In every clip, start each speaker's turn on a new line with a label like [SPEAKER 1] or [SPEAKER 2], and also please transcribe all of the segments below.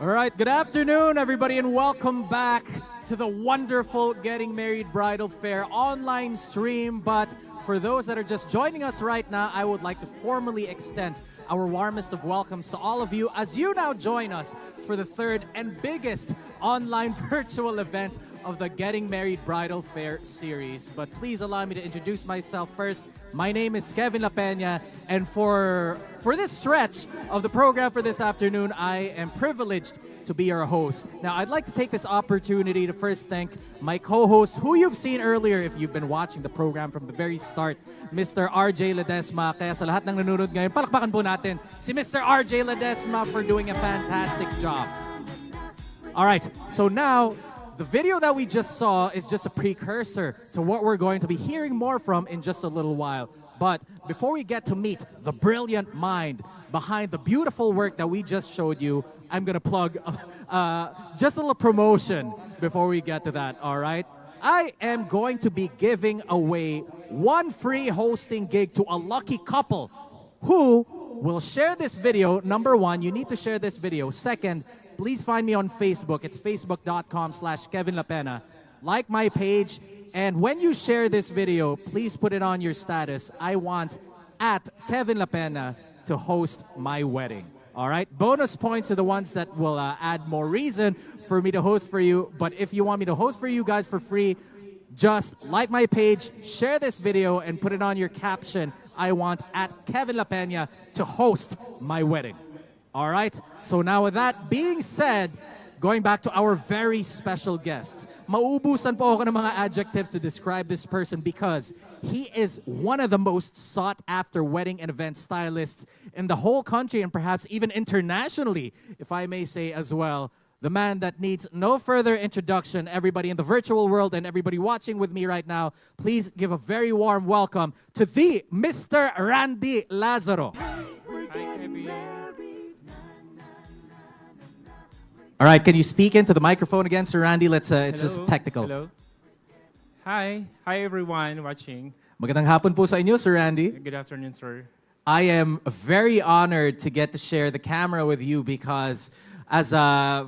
[SPEAKER 1] All right, good afternoon, everybody, and welcome back to the wonderful Getting Married Bridal Fair online stream. But for those that are just joining us right now, I would like to formally extend our warmest of welcomes to all of you as you now join us for the third and biggest online virtual event of the Getting Married Bridal Fair series. But please allow me to introduce myself first. My name is Kevin Lapena, and for this stretch of the program for this afternoon, I am privileged to be your host. Now, I'd like to take this opportunity to first thank my co-host, who you've seen earlier if you've been watching the program from the very start, Mr. RJ Ledesma. Kaya sa lahat ng nanonood ngayon, palakpakan po natin si Mr. RJ Ledesma for doing a fantastic job. All right, so now, the video that we just saw is just a precursor to what we're going to be hearing more from in just a little while. But before we get to meet the brilliant mind behind the beautiful work that we just showed you, I'm going to plug just a little promotion before we get to that, all right? I am going to be giving away one free hosting gig to a lucky couple who will share this video. Number one, you need to share this video. Second, please find me on Facebook. It's facebook.com/Kevin Lapena. Like my page. And when you share this video, please put it on your status. I want at Kevin Lapena to host my wedding. All right? Bonus points are the ones that will add more reason for me to host for you. But if you want me to host for you guys for free, just like my page, share this video, and put it on your caption. I want at Kevin Lapena to host my wedding. All right? So now with that being said, going back to our very special guests, mauubusan po ako ng mga adjectives to describe this person because he is one of the most sought-after wedding and event stylists in the whole country and perhaps even internationally, if I may say as well. The man that needs no further introduction, everybody in the virtual world and everybody watching with me right now, please give a very warm welcome to the Mr. Randy Lazaro. All right, can you speak into the microphone again, Sir Randy? It's just technical.
[SPEAKER 2] Hello. Hi everyone watching.
[SPEAKER 1] Magandang hapon po sa inyo, Sir Randy.
[SPEAKER 2] Good afternoon, sir.
[SPEAKER 1] I am very honored to get to share the camera with you because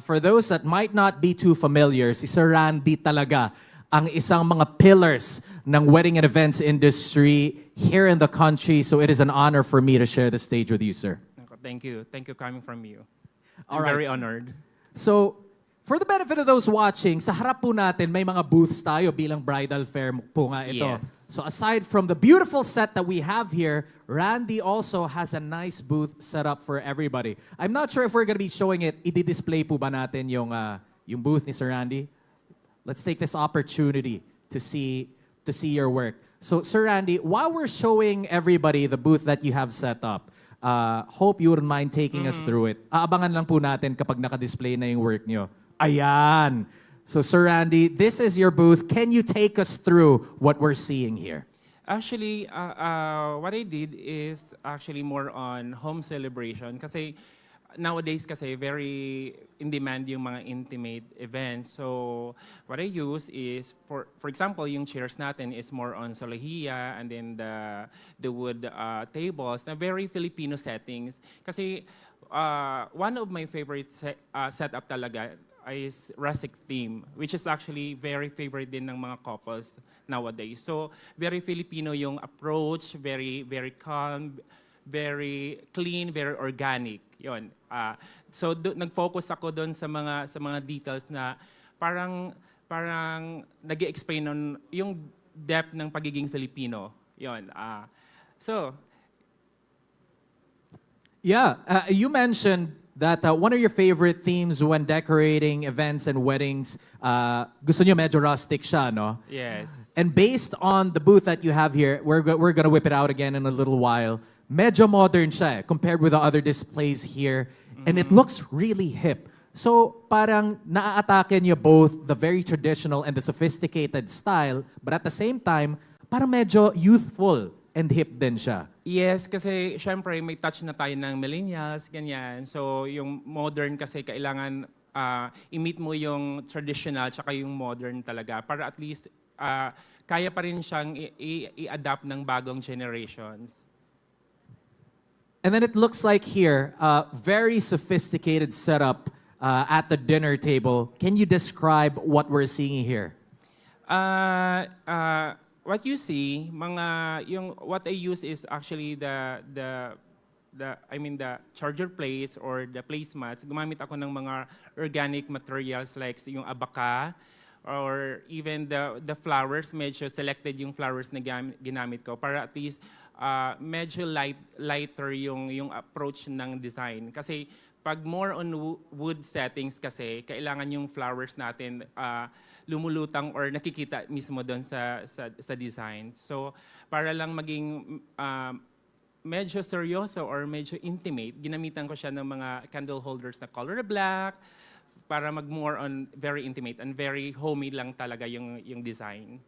[SPEAKER 1] for those that might not be too familiar, si Sir Randy talaga ang isang mga pillars ng wedding and events industry here in the country. So it is an honor for me to share the stage with you, sir.
[SPEAKER 2] Thank you. Thank you coming from you.
[SPEAKER 1] All
[SPEAKER 2] I'm
[SPEAKER 1] right.
[SPEAKER 2] very honored.
[SPEAKER 1] So, for the benefit of those watching, sa harap po natin may mga booths tayo bilang bridal fair po nga ito.
[SPEAKER 2] Yes.
[SPEAKER 1] So aside from the beautiful set that we have here, Randy also has a nice booth set up for everybody. I'm not sure if we're gonna be showing it. I-display po ba natin yung booth ni Sir Randy? Let's take this opportunity to see your work. So Sir Randy, while we're showing everybody the booth that you have set up, hope you wouldn't mind taking us through it. Aabangan lang po natin kapag naka-display na yung work nyo. Ayan! So Sir Randy, this is your booth. Can you take us through what we're seeing here?
[SPEAKER 2] Actually, what I did is actually more on home celebration kasi nowadays kasi very in demand yung mga intimate events. So what I use is for example, yung chairs natin is more on solahiya and then the wood tables na very Filipino settings. Kasi one of my favorite setup talaga is rustic theme, which is actually very favorite din ng mga couples nowadays. So very Filipino yung approach, very calm, very clean, very organic. Yon. So nag-focus ako doon sa mga details na parang nag-explain on yung depth ng pagiging Filipino. Yon.
[SPEAKER 1] You mentioned that one of your favorite themes when decorating events and weddings, gusto nyo medyo rustic siya, no?
[SPEAKER 2] Yes.
[SPEAKER 1] And based on the booth that you have here, we're gonna whip it out again in a little while. Medyo modern siya compared with the other displays here. And it looks really hip. So parang naa-atake niyo both the very traditional and the sophisticated style, but at the same time, parang medyo youthful and hip din siya.
[SPEAKER 2] Yes, kasi syempre may touch na tayo ng millennials, ganyan. So yung modern kasi kailangan i-meet mo yung traditional tsaka yung modern talaga para at least kaya pa rin siyang i-adapt ng bagong generations.
[SPEAKER 1] And then it looks like here, very sophisticated setup at the dinner table. Can you describe what we're seeing here?
[SPEAKER 2] What you see, what I use is actually the charger plates or the placemats. Gumamit ako ng mga organic materials like yung abaka or even the flowers. Medyo selected yung flowers na ginamit ko para at least medyo lighter yung approach ng design. Kasi pag more on wood settings kasi, kailangan yung flowers natin lumulutang or nakikita mismo doon sa design. So para lang maging medyo seryoso or medyo intimate, ginamitan ko siya ng mga candle holders na color black para mag-more on very intimate and very homey lang talaga yung design.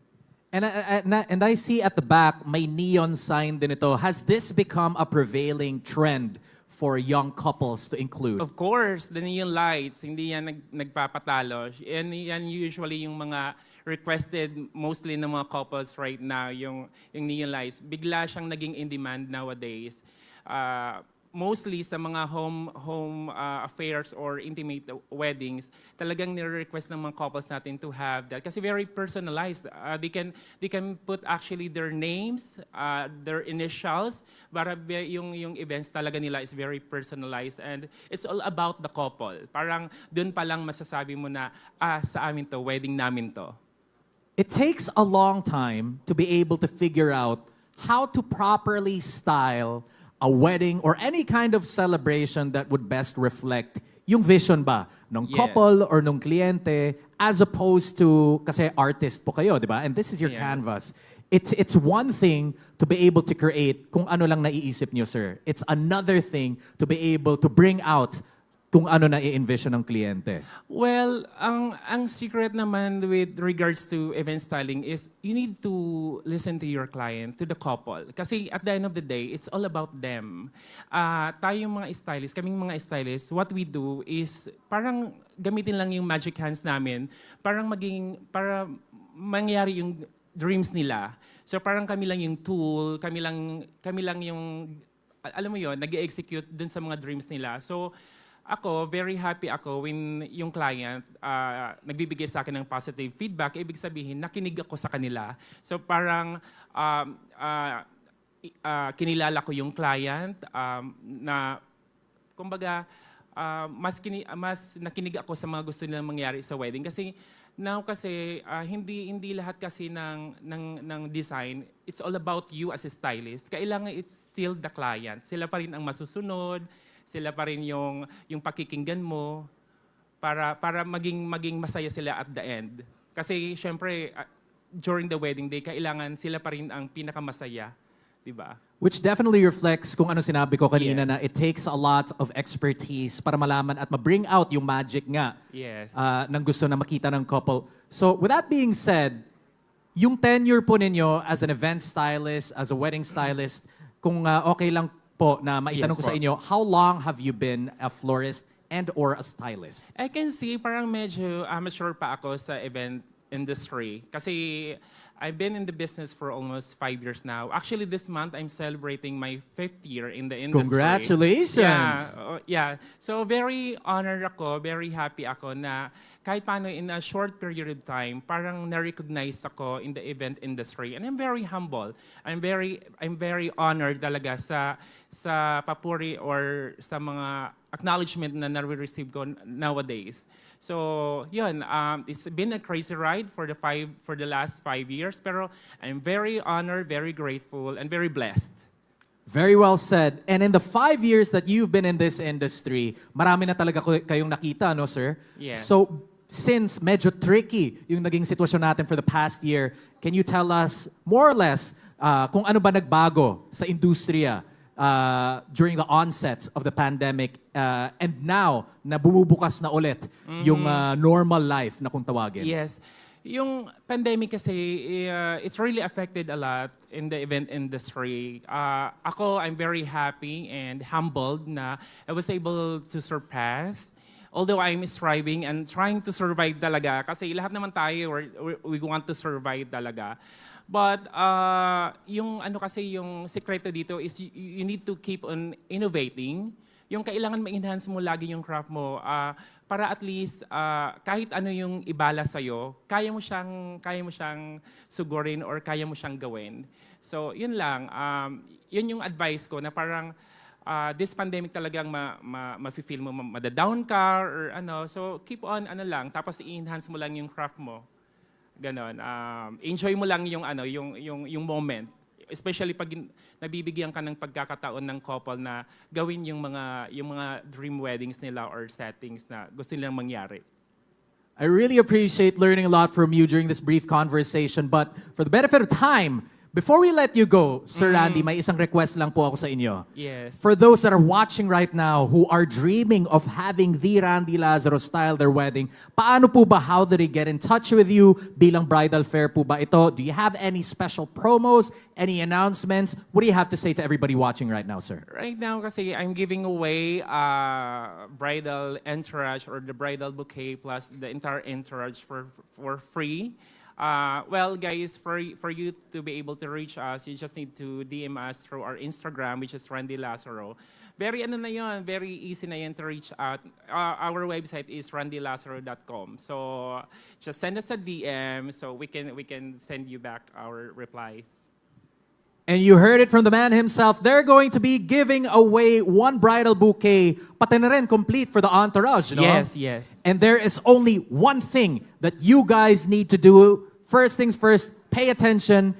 [SPEAKER 1] And I see at the back, may neon sign din ito. Has this become a prevailing trend for young couples to include?
[SPEAKER 2] Of course, the neon lights, hindi yan nagpapatalo. Yan usually yung mga requested mostly ng mga couples right now, yung neon lights. Bigla siyang naging in demand nowadays. Mostly sa mga home affairs or intimate weddings, talagang nire-request ng mga couples natin to have that kasi very personalized. They can put actually their names, their initials, para yung events talaga nila is very personalized and it's all about the couple. Parang doon pa lang masasabi mo na sa amin to, wedding namin to.
[SPEAKER 1] It takes a long time to be able to figure out how to properly style a wedding or any kind of celebration that would best reflect yung vision ba ng couple or ng kliyente as opposed to, kasi artist po kayo, di ba? And this is your canvas. It's one thing to be able to create kung ano lang naiisip niyo, sir. It's another thing to be able to bring out kung ano na i-envision ng kliyente.
[SPEAKER 2] Well, ang secret naman with regards to event styling is you need to listen to your client, to the couple. Kasi at the end of the day, it's all about them. Tayong mga stylists, kaming mga stylists, what we do is parang gamitin lang yung magic hands namin para mangyari yung dreams nila. So parang kami lang yung tool, kami lang yung, alam mo yon, nag-execute dun sa mga dreams nila. So ako, very happy ako when yung client nagbibigay sa akin ng positive feedback. Ibig sabihin, nakinig ako sa kanila. So parang kinilala ko yung client na kumbaga mas nakinig ako sa mga gusto nilang mangyari sa wedding. Kasi now hindi lahat kasi ng design, it's all about you as a stylist. Kailangan it's still the client. Sila pa rin ang masusunod. Sila pa rin yung pakikinggan mo para maging masaya sila at the end. Kasi syempre, during the wedding day, kailangan sila pa rin ang pinakamasaya. Diba?
[SPEAKER 1] Which definitely reflects kung ano sinabi ko kanina na it takes a lot of expertise para malaman at ma-bring out yung magic nga ng gusto na makita ng couple. So with that being said, yung tenure po ninyo as an event stylist, as a wedding stylist, kung okay lang po na maitanong ko sa inyo, how long have you been a florist and or a stylist?
[SPEAKER 2] I can see parang medyo amateur pa ako sa event industry. Kasi I've been in the business for almost 5 years now. Actually, this month, I'm celebrating my 5th year in the industry.
[SPEAKER 1] Congratulations!
[SPEAKER 2] Yeah. So very honored ako, very happy ako na kahit paano in a short period of time, parang na-recognize ako in the event industry. And I'm very humble. I'm very honored talaga sa papuri or sa mga acknowledgement na nare-receive ko nowadays. So, yun, it's been a crazy ride for the last 5 years, pero I'm very honored, very grateful, and very blessed.
[SPEAKER 1] Very well said. And in the 5 years that you've been in this industry, marami na talaga kayong nakita, no, sir?
[SPEAKER 2] Yes.
[SPEAKER 1] So, since medyo tricky yung naging sitwasyon natin for the past year, can you tell us more or less kung ano ba nagbago sa industriya during the onset of the pandemic and now na bumubukas na ulit yung normal life na kung tawagin?
[SPEAKER 2] Yes. Yung pandemic kasi, it's really affected a lot in the event industry. I'm very happy and humbled na I was able to surpass. Although I'm striving and trying to survive talaga, kasi lahat naman tayo, we want to survive talaga. But yung sekreto dito is you need to keep on innovating yung kailangan ma-enhance mo lagi yung craft mo para at least kahit ano yung ibala sa'yo, kaya mo siyang sugurin or kaya mo siyang gawin. So, yun lang. Yun yung advice ko na parang this pandemic talagang ma-feel mo, madadown ka or ano. So, keep on tapos i-enhance mo lang yung craft mo. Ganon. Enjoy mo lang yung yung moment. Especially pag nabibigyan ka ng pagkakataon ng couple na gawin yung mga dream weddings nila or settings na gusto nilang mangyari.
[SPEAKER 1] I really appreciate learning a lot from you during this brief conversation. But for the benefit of time, before we let you go, Sir Randy, may isang request lang po ako sa inyo.
[SPEAKER 2] Yes.
[SPEAKER 1] For those that are watching right now who are dreaming of having the Randy Lazaro style their wedding, paano po ba, how do they get in touch with you? Bilang bridal fair po ba ito? Do you have any special promos, any announcements? What do you have to say to everybody watching right now, sir?
[SPEAKER 2] Right now kasi I'm giving away bridal entourage or the bridal bouquet plus the entire entourage for free. Well, guys, for you to be able to reach us, you just need to DM us through our Instagram, which is Randy Lazaro. Very very easy na yan to reach out. Our website is randylazaro.com. So just send us a DM so we can send you back our replies.
[SPEAKER 1] And you heard it from the man himself. They're going to be giving away one bridal bouquet, pati na rin complete for the entourage, no?
[SPEAKER 2] Yes.
[SPEAKER 1] And there is only one thing that you guys need to do. First things first, pay attention.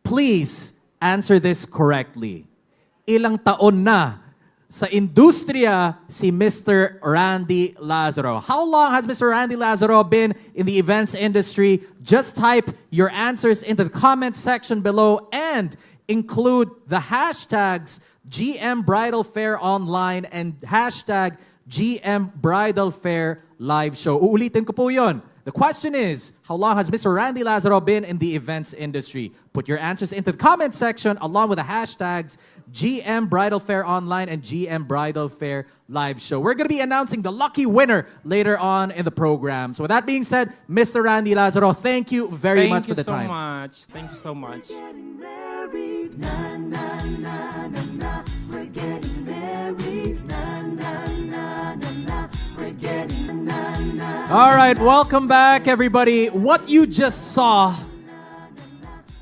[SPEAKER 1] Please answer this correctly. Ilang taon na sa industriya si Mr. Randy Lazaro? How long has Mr. Randy Lazaro been in the events industry? Just type your answers into the comment section below and include the hashtags GM Bridal Fair Online and hashtag GM Bridal Fair Live Show. Uulitin ko po yun. The question is, how long has Mr. Randy Lazaro been in the events industry? Put your answers into the comment section along with the hashtags GM Bridal Fair Online and GM Bridal Fair Live Show. We're going to be announcing the lucky winner later on in the program. So with that being said, Mr. Randy Lazaro, thank you very much for the time.
[SPEAKER 2] Thank you so much.
[SPEAKER 1] All right, welcome back, everybody. What you just saw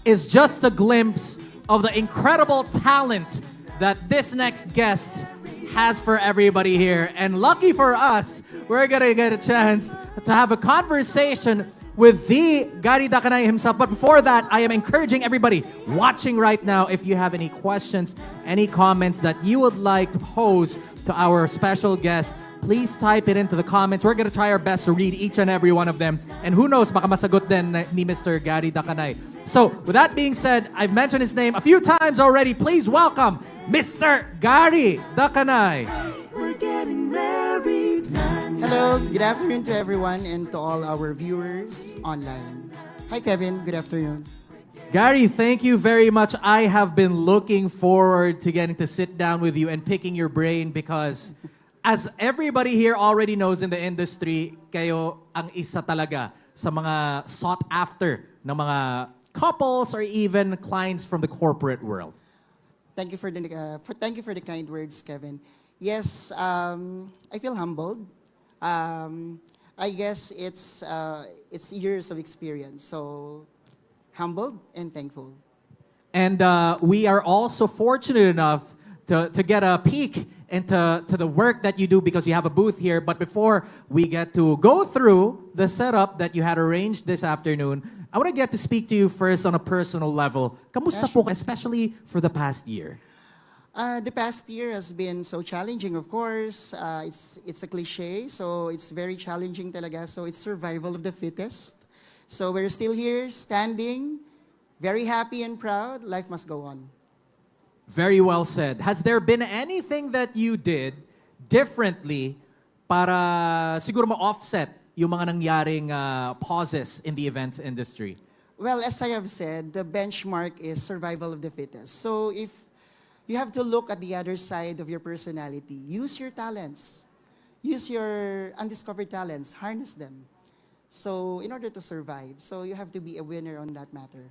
[SPEAKER 1] is just a glimpse of the incredible talent that this next guest has for everybody here. And lucky for us, we're gonna get a chance to have a conversation with the Gary Dakanay himself. But before that, I am encouraging everybody watching right now, if you have any questions, any comments that you would like to pose to our special guest, please type it into the comments. We're gonna try our best to read each and every one of them. And who knows, baka masagot din ni Mr. Gary Dakanay. So, with that being said, I've mentioned his name a few times already. Please welcome Mr. Gary Dakanay.
[SPEAKER 3] We're getting married. Hello, good afternoon to everyone and to all our viewers online. Hi Kevin, good afternoon.
[SPEAKER 1] Gary, thank you very much. I have been looking forward to getting to sit down with you and picking your brain because as everybody here already knows in the industry, kayo ang isa talaga sa mga sought after ng mga couples or even clients from the corporate world.
[SPEAKER 3] Thank you for the kind words, Kevin. Yes, I feel humbled. I guess it's years of experience, so humbled and thankful.
[SPEAKER 1] And we are also fortunate enough to get a peek into the work that you do because you have a booth here. But before we get to go through the setup that you had arranged this afternoon, I want to get to speak to you first on a personal level. Kamusta po, especially for the past year?
[SPEAKER 3] The past year has been so challenging, of course. It's a cliche, so it's very challenging talaga. So it's survival of the fittest. So we're still here, standing, very happy and proud. Life must go on.
[SPEAKER 1] Very well said. Has there been anything that you did differently para siguro ma-offset yung mga nangyaring pauses in the events industry?
[SPEAKER 3] Well, as I have said, the benchmark is survival of the fittest. So if you have to look at the other side of your personality, use your talents, use your undiscovered talents, harness them. So in order to survive, so you have to be a winner on that matter.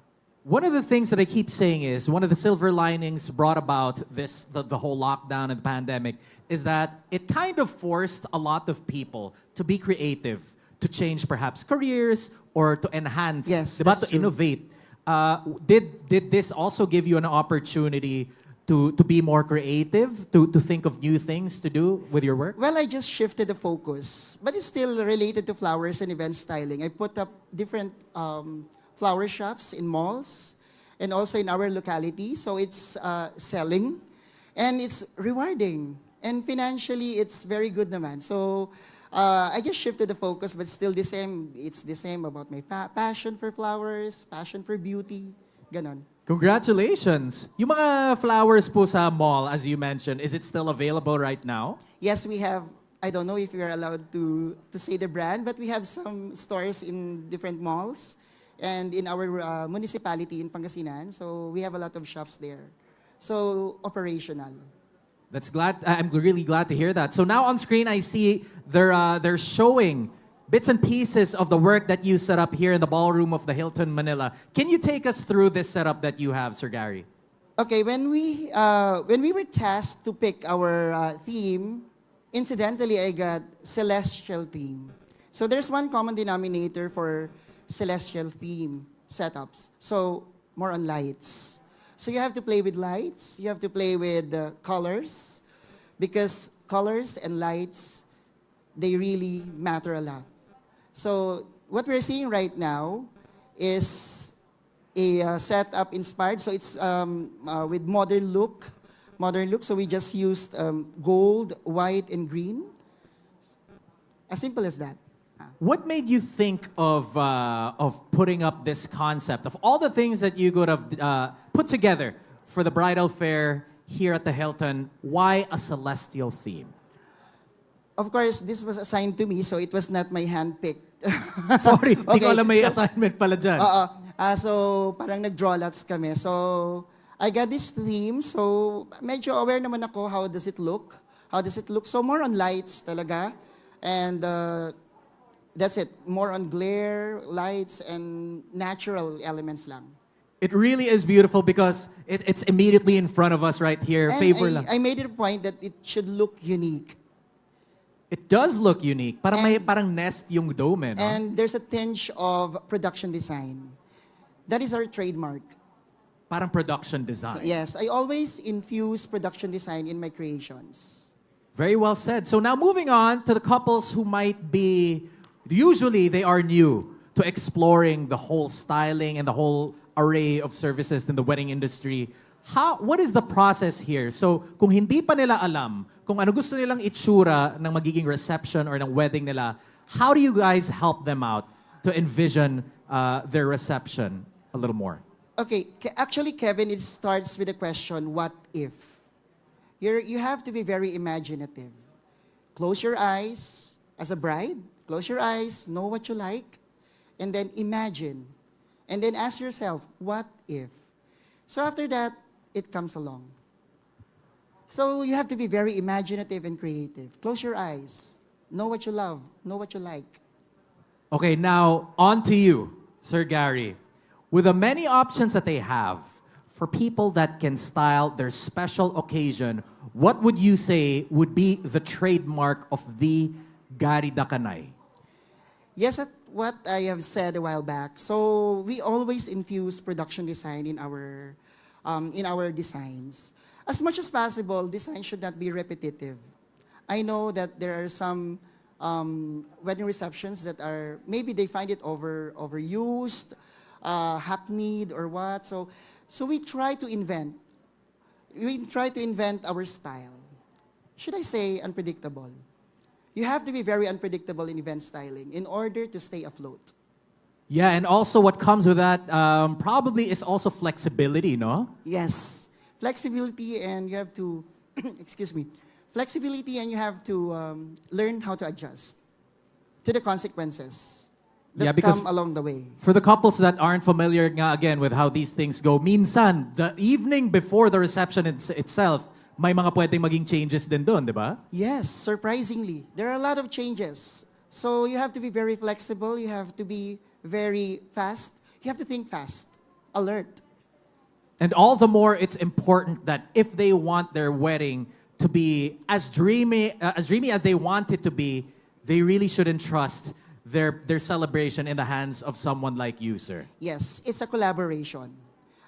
[SPEAKER 1] One of the things that I keep saying is one of the silver linings brought about the whole lockdown and the pandemic is that it kind of forced a lot of people to be creative, to change perhaps careers or to enhance,
[SPEAKER 3] Yes,
[SPEAKER 1] diba,
[SPEAKER 3] that's
[SPEAKER 1] to
[SPEAKER 3] true.
[SPEAKER 1] innovate. Did this also give you an opportunity to be more creative, to think of new things to do with your work?
[SPEAKER 3] Well, I just shifted the focus, but it's still related to flowers and event styling. I put up different flower shops in malls and also in our locality. So it's selling and it's rewarding. And financially, it's very good naman. So I just shifted the focus, but still the same. It's the same about my passion for flowers, passion for beauty, ganon.
[SPEAKER 1] Congratulations! Yung mga flowers po sa mall, as you mentioned, is it still available right now?
[SPEAKER 3] Yes, we have, I don't know if we are allowed to say the brand, but we have some stores in different malls and in our municipality in Pangasinan. So we have a lot of shops there. So operational.
[SPEAKER 1] I'm really glad to hear that. So now on screen, I see they're showing bits and pieces of the work that you set up here in the ballroom of the Hilton Manila. Can you take us through this setup that you have, Sir Gary?
[SPEAKER 3] Okay, when we were tasked to pick our theme, incidentally, I got celestial theme. So there's one common denominator for celestial theme setups. So more on lights. So you have to play with lights. You have to play with colors, because colors and lights, they really matter a lot. So what we're seeing right now is a setup inspired. So it's with modern look. So we just used gold, white, and green. As simple as that.
[SPEAKER 1] What made you think of putting up this concept of all the things that you could have put together for the bridal fair here at the Hilton? Why a celestial theme?
[SPEAKER 3] Of course, this was assigned to me, so it was not my handpicked.
[SPEAKER 1] Sorry, hindi ko
[SPEAKER 3] Okay,
[SPEAKER 1] alam may
[SPEAKER 3] so-
[SPEAKER 1] assignment pala dyan.
[SPEAKER 3] So parang nag-draw lots kami. So I got this theme. So medyo aware naman ako how does it look. So more on lights talaga. And that's it. More on glare, lights, and natural elements lang.
[SPEAKER 1] It really is beautiful because it's immediately in front of us right here.
[SPEAKER 3] And
[SPEAKER 1] Favor lang.
[SPEAKER 3] I made it a point that it should look unique.
[SPEAKER 1] It does look unique. Parang may
[SPEAKER 3] And-
[SPEAKER 1] parang nest yung dome, eh, no?
[SPEAKER 3] And there's a tinge of production design. That is our trademark.
[SPEAKER 1] Parang production design.
[SPEAKER 3] Yes, I always infuse production design in my creations.
[SPEAKER 1] Very well said. So now moving on to the couples who might be, usually they are new to exploring the whole styling and the whole array of services in the wedding industry. What is the process here? So kung hindi pa nila alam kung ano gusto nilang itsura ng magiging reception or ng wedding nila, how do you guys help them out to envision their reception a little more?
[SPEAKER 3] Okay, actually, Kevin, it starts with the question, what if? You have to be very imaginative. Close your eyes as a bride. Close your eyes, know what you like, and then imagine. And then ask yourself, what if? So after that, it comes along. So you have to be very imaginative and creative. Close your eyes. Know what you love. Know what you like.
[SPEAKER 1] Okay, now on to you, Sir Gary. With the many options that they have for people that can style their special occasion, what would you say would be the trademark of the Gary Dakanay?
[SPEAKER 3] Yes, at what I have said a while back. So we always infuse production design in our designs. As much as possible, design should not be repetitive. I know that there are some wedding receptions that are, maybe they find it overused, hackneyed or what. So we try to invent. We try to invent our style. Should I say unpredictable? You have to be very unpredictable in event styling in order to stay afloat.
[SPEAKER 1] Yeah, and also what comes with that probably is also flexibility, no?
[SPEAKER 3] Yes. Flexibility, and you have to, excuse me, flexibility, and you have to learn how to adjust to the consequences that
[SPEAKER 1] Yeah, because
[SPEAKER 3] come along the way.
[SPEAKER 1] For the couples that aren't familiar nga again with how these things go, minsan, the evening before the reception itself, may mga pwedeng maging changes din doon, di ba?
[SPEAKER 3] Yes, surprisingly. There are a lot of changes. So you have to be very flexible. You have to be very fast. You have to think fast. alert.
[SPEAKER 1] And all the more it's important that if they want their wedding to be as dreamy as they want it to be, they really shouldn't trust their celebration in the hands of someone like you, sir.
[SPEAKER 3] Yes, it's a collaboration.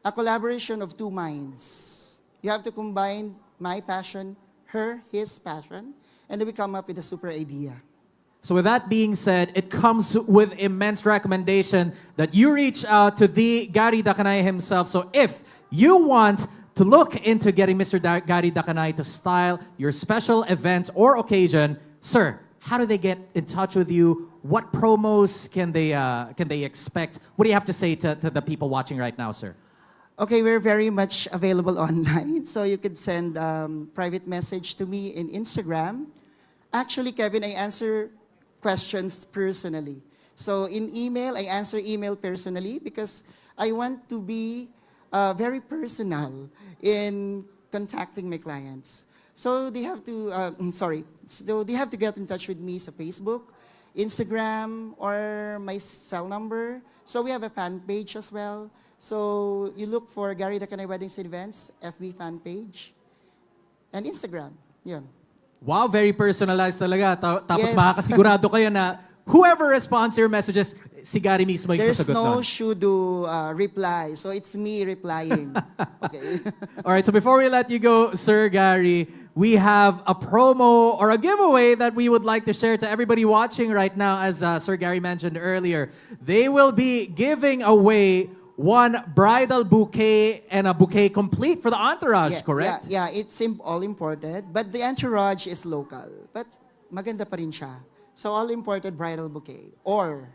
[SPEAKER 3] A collaboration of two minds. You have to combine my passion, his passion, and then we come up with a super idea.
[SPEAKER 1] So with that being said, it comes with immense recommendation that you reach out to the Gary Dakanay himself. So if you want to look into getting Mr. Gary Dakanay to style your special event or occasion, sir, how do they get in touch with you? What promos can they expect? What do you have to say to the people watching right now, sir?
[SPEAKER 3] Okay, we're very much available online. So you could send private message to me in Instagram. Actually, Kevin, I answer questions personally. So in email, I answer email personally because I want to be very personal in contacting my clients. So they have to, so they have to get in touch with me sa Facebook, Instagram, or my cell number. So we have a fan page as well. So you look for Gary Dakanay Weddings and Events, FB fan page, and Instagram. Yun.
[SPEAKER 1] Wow, very personalized talaga. Tapos
[SPEAKER 3] Yes.
[SPEAKER 1] makakasigurado kayo na whoever responds to your messages, si Gary mismo yung
[SPEAKER 3] There's
[SPEAKER 1] sasagot
[SPEAKER 3] no
[SPEAKER 1] nun.
[SPEAKER 3] should-do reply. So it's me replying. Okay.
[SPEAKER 1] All right, so before we let you go, Sir Gary, we have a promo or a giveaway that we would like to share to everybody watching right now. As Sir Gary mentioned earlier, they will be giving away one bridal bouquet and a bouquet complete for the entourage, correct?
[SPEAKER 3] Yeah, it's all imported, but the entourage is local. But maganda pa rin siya. So all imported bridal bouquet or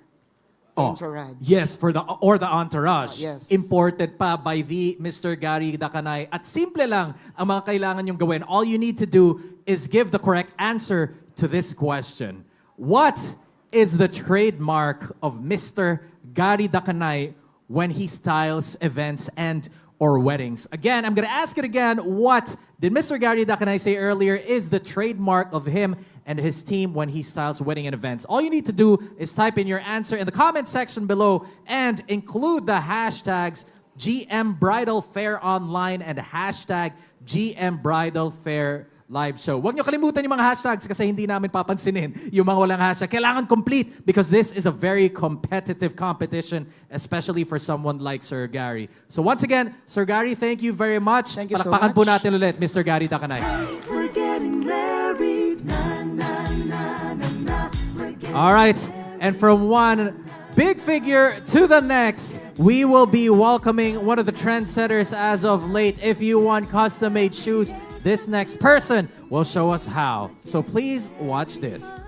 [SPEAKER 3] entourage.
[SPEAKER 1] Yes, for the entourage.
[SPEAKER 3] Yes.
[SPEAKER 1] Imported pa by the Mr. Gary Dakanay. At simple lang ang mga kailangan yung gawin. All you need to do is give the correct answer to this question. What is the trademark of Mr. Gary Dakanay when he styles events and or weddings? Again, I'm going to ask it again. What did Mr. Gary Dakanay say earlier is the trademark of him and his team when he styles wedding and events? All you need to do is type in your answer in the comment section below and include the hashtags GM Bridal Fair Online and hashtag GM Bridal Fair Live Show. Huwag niyo kalimutan yung mga hashtags kasi hindi namin papansinin yung mga walang hashtag. Kailangan complete because this is a very competitive competition, especially for someone like Sir Gary. So once again, Sir Gary, thank you very much.
[SPEAKER 3] Thank you so
[SPEAKER 1] Palakpakan po
[SPEAKER 3] much.
[SPEAKER 1] natin ulit, Mr. Gary Dakanay.
[SPEAKER 4] We're getting married. Na, na, na, na, na. We're getting
[SPEAKER 1] All right, and from one big figure to the next, we will be welcoming one of the trendsetters as of late. If you want custom-made shoes, this next person will show us how. So please watch this.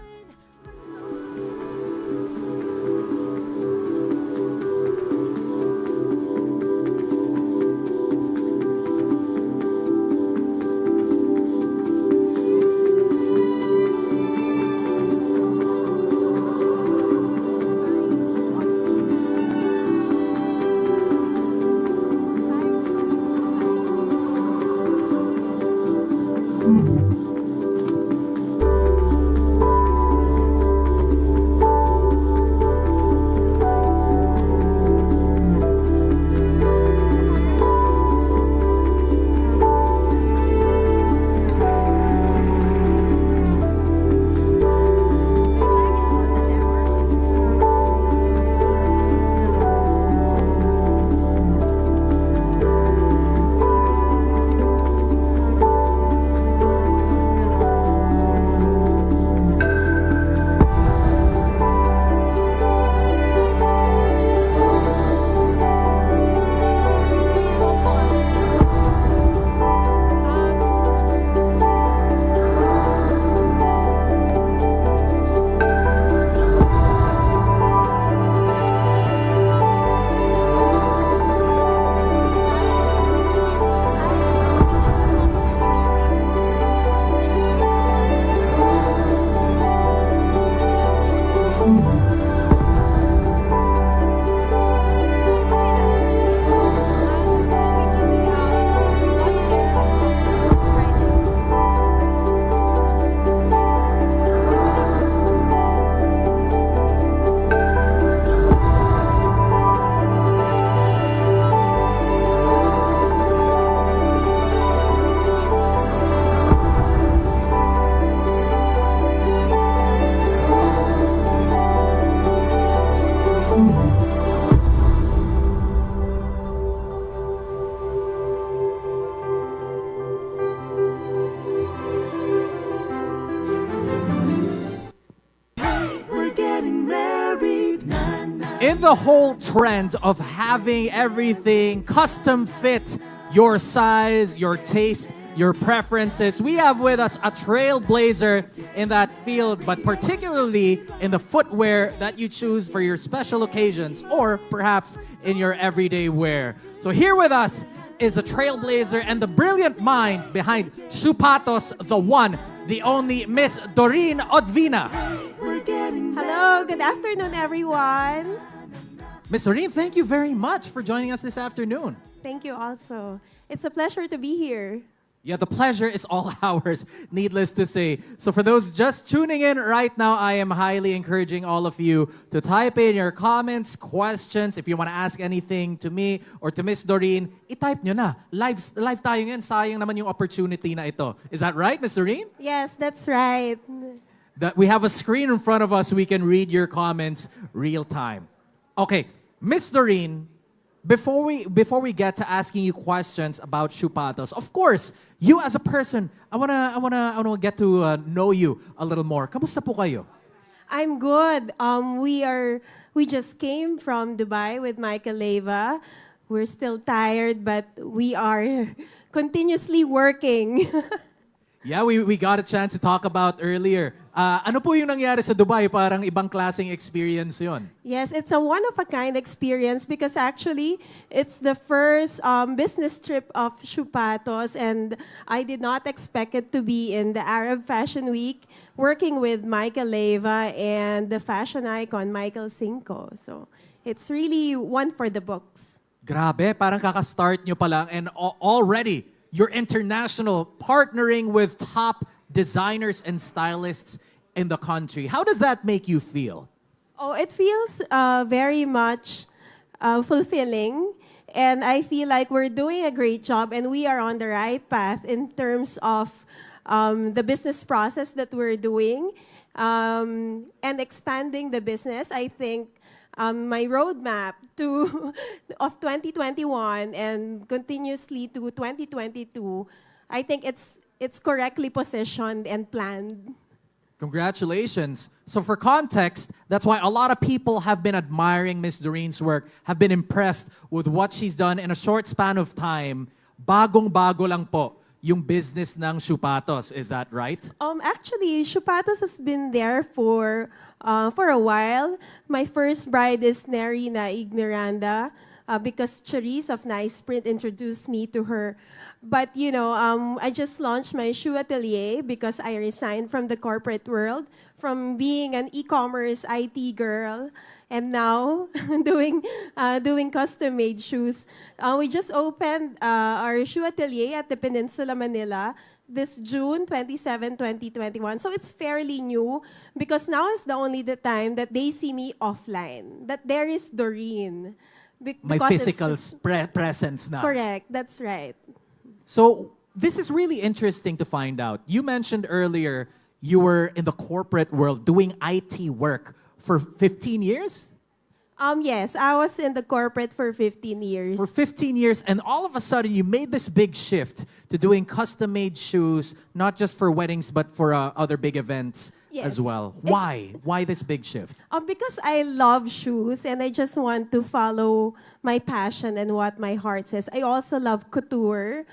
[SPEAKER 1] with the whole trend of having everything custom fit your size, your taste, your preferences, we have with us a trailblazer in that field, but particularly in the footwear that you choose for your special occasions or perhaps in your everyday wear. So here with us is the trailblazer and the brilliant mind behind Shoepatos, the one, the only Miss Doreen Odvina.
[SPEAKER 5] Hello, good afternoon, everyone.
[SPEAKER 1] Miss Doreen, thank you very much for joining us this afternoon.
[SPEAKER 5] Thank you also. It's a pleasure to be here.
[SPEAKER 1] Yeah, the pleasure is all ours, needless to say. So for those just tuning in right now, I am highly encouraging all of you to type in your comments, questions. If you want to ask anything to me or to Miss Doreen, i-type nyo na. Live tayo ngayon, sayang naman yung opportunity na ito. Is that right, Miss Doreen?
[SPEAKER 5] Yes, that's right.
[SPEAKER 1] That we have a screen in front of us, we can read your comments real time. Okay, Miss Doreen, before we get to asking you questions about Shoepatos, of course, you as a person, I wanna get to know you a little more. Kamusta po kayo?
[SPEAKER 5] I'm good. We just came from Dubai with Michael Leyva. We're still tired, but we are continuously working.
[SPEAKER 1] Yeah, we got a chance to talk about earlier. Ano po yung nangyari sa Dubai? Parang ibang klaseng experience yon.
[SPEAKER 5] Yes, it's a one-of-a-kind experience because actually it's the first business trip of Shoepatos, and I did not expect it to be in the Arab Fashion Week working with Michael Leyva and the fashion icon Michael Cinco. So it's really one for the books.
[SPEAKER 1] Grabe, parang kaka-start nyo pa lang and already you're international, partnering with top designers and stylists in the country. How does that make you feel?
[SPEAKER 5] Oh, it feels very much fulfilling. And I feel like we're doing a great job and we are on the right path in terms of the business process that we're doing and expanding the business. I think my roadmap of 2021 and continuously to 2022, I think it's correctly positioned and planned.
[SPEAKER 1] Congratulations. So for context, that's why a lot of people have been admiring Miss Doreen's work, have been impressed with what she's done in a short span of time. Bagong-bago lang po yung business ng Shoepatos. Is that right?
[SPEAKER 5] Actually, Shoepatos has been there for a while. My first bride is Nerina Igmiranda because Charisse of Nice Print introduced me to her. But, you know, I just launched my shoe atelier because I resigned from the corporate world, from being an e-commerce IT girl, and now doing custom-made shoes. We just opened our shoe atelier at the Peninsula Manila this June 27, 2021. So it's fairly new because now is the only the time that they see me offline, that there is Doreen.
[SPEAKER 1] My physical presence na.
[SPEAKER 5] Correct, that's right.
[SPEAKER 1] So this is really interesting to find out. You mentioned earlier you were in the corporate world doing IT work for 15 years?
[SPEAKER 5] Yes, I was in the corporate for 15 years.
[SPEAKER 1] For 15 years, and all of a sudden you made this big shift to doing custom-made shoes, not just for weddings, but for other big events as well. Why? Why this big shift?
[SPEAKER 5] Because I love shoes and I just want to follow my passion and what my heart says. I also love couture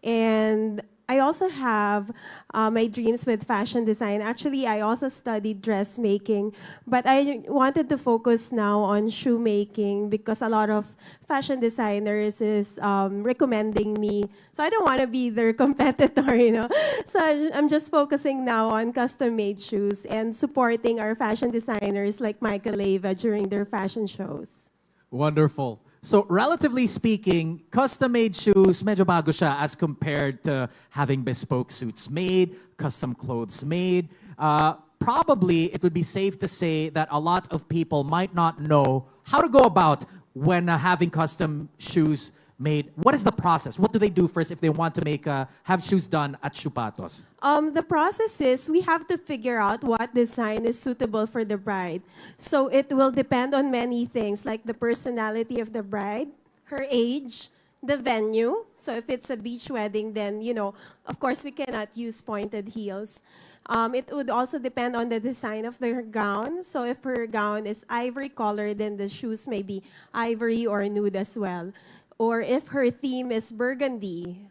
[SPEAKER 5] and I also have my dreams with fashion design. Actually, I also studied dressmaking, but I wanted to focus now on shoemaking because a lot of fashion designers is recommending me. So I don't want to be their competitor, you know. So I'm just focusing now on custom-made shoes and supporting our fashion designers like Michael Leyva during their fashion shows.
[SPEAKER 1] Wonderful. So relatively speaking, custom-made shoes, medyo bago siya as compared to having bespoke suits made, custom clothes made. Probably it would be safe to say that a lot of people might not know how to go about when having custom shoes made. What is the process? What do they do first if they want to have shoes done at Shoepatos?
[SPEAKER 5] The process is we have to figure out what design is suitable for the bride. So it will depend on many things like the personality of the bride, her age, the venue. So if it's a beach wedding, then, you know, of course we cannot use pointed heels. It would also depend on the design of their gown. So if her gown is ivory color, then the shoes may be ivory or nude as well. Or if her theme is burgundy,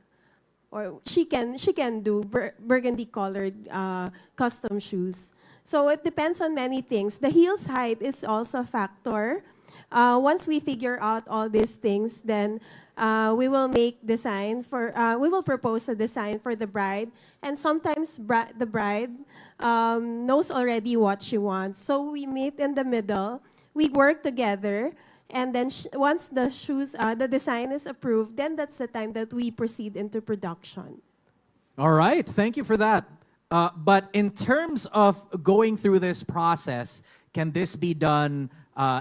[SPEAKER 5] or she can do burgundy colored custom shoes. So it depends on many things. The heel's height is also a factor. Once we figure out all these things, then we will we will propose a design for the bride, and sometimes the bride knows already what she wants. So we meet in the middle, we work together, and then once the design is approved, then that's the time that we proceed into production.
[SPEAKER 1] All right, thank you for that. But in terms of going through this process, can this be done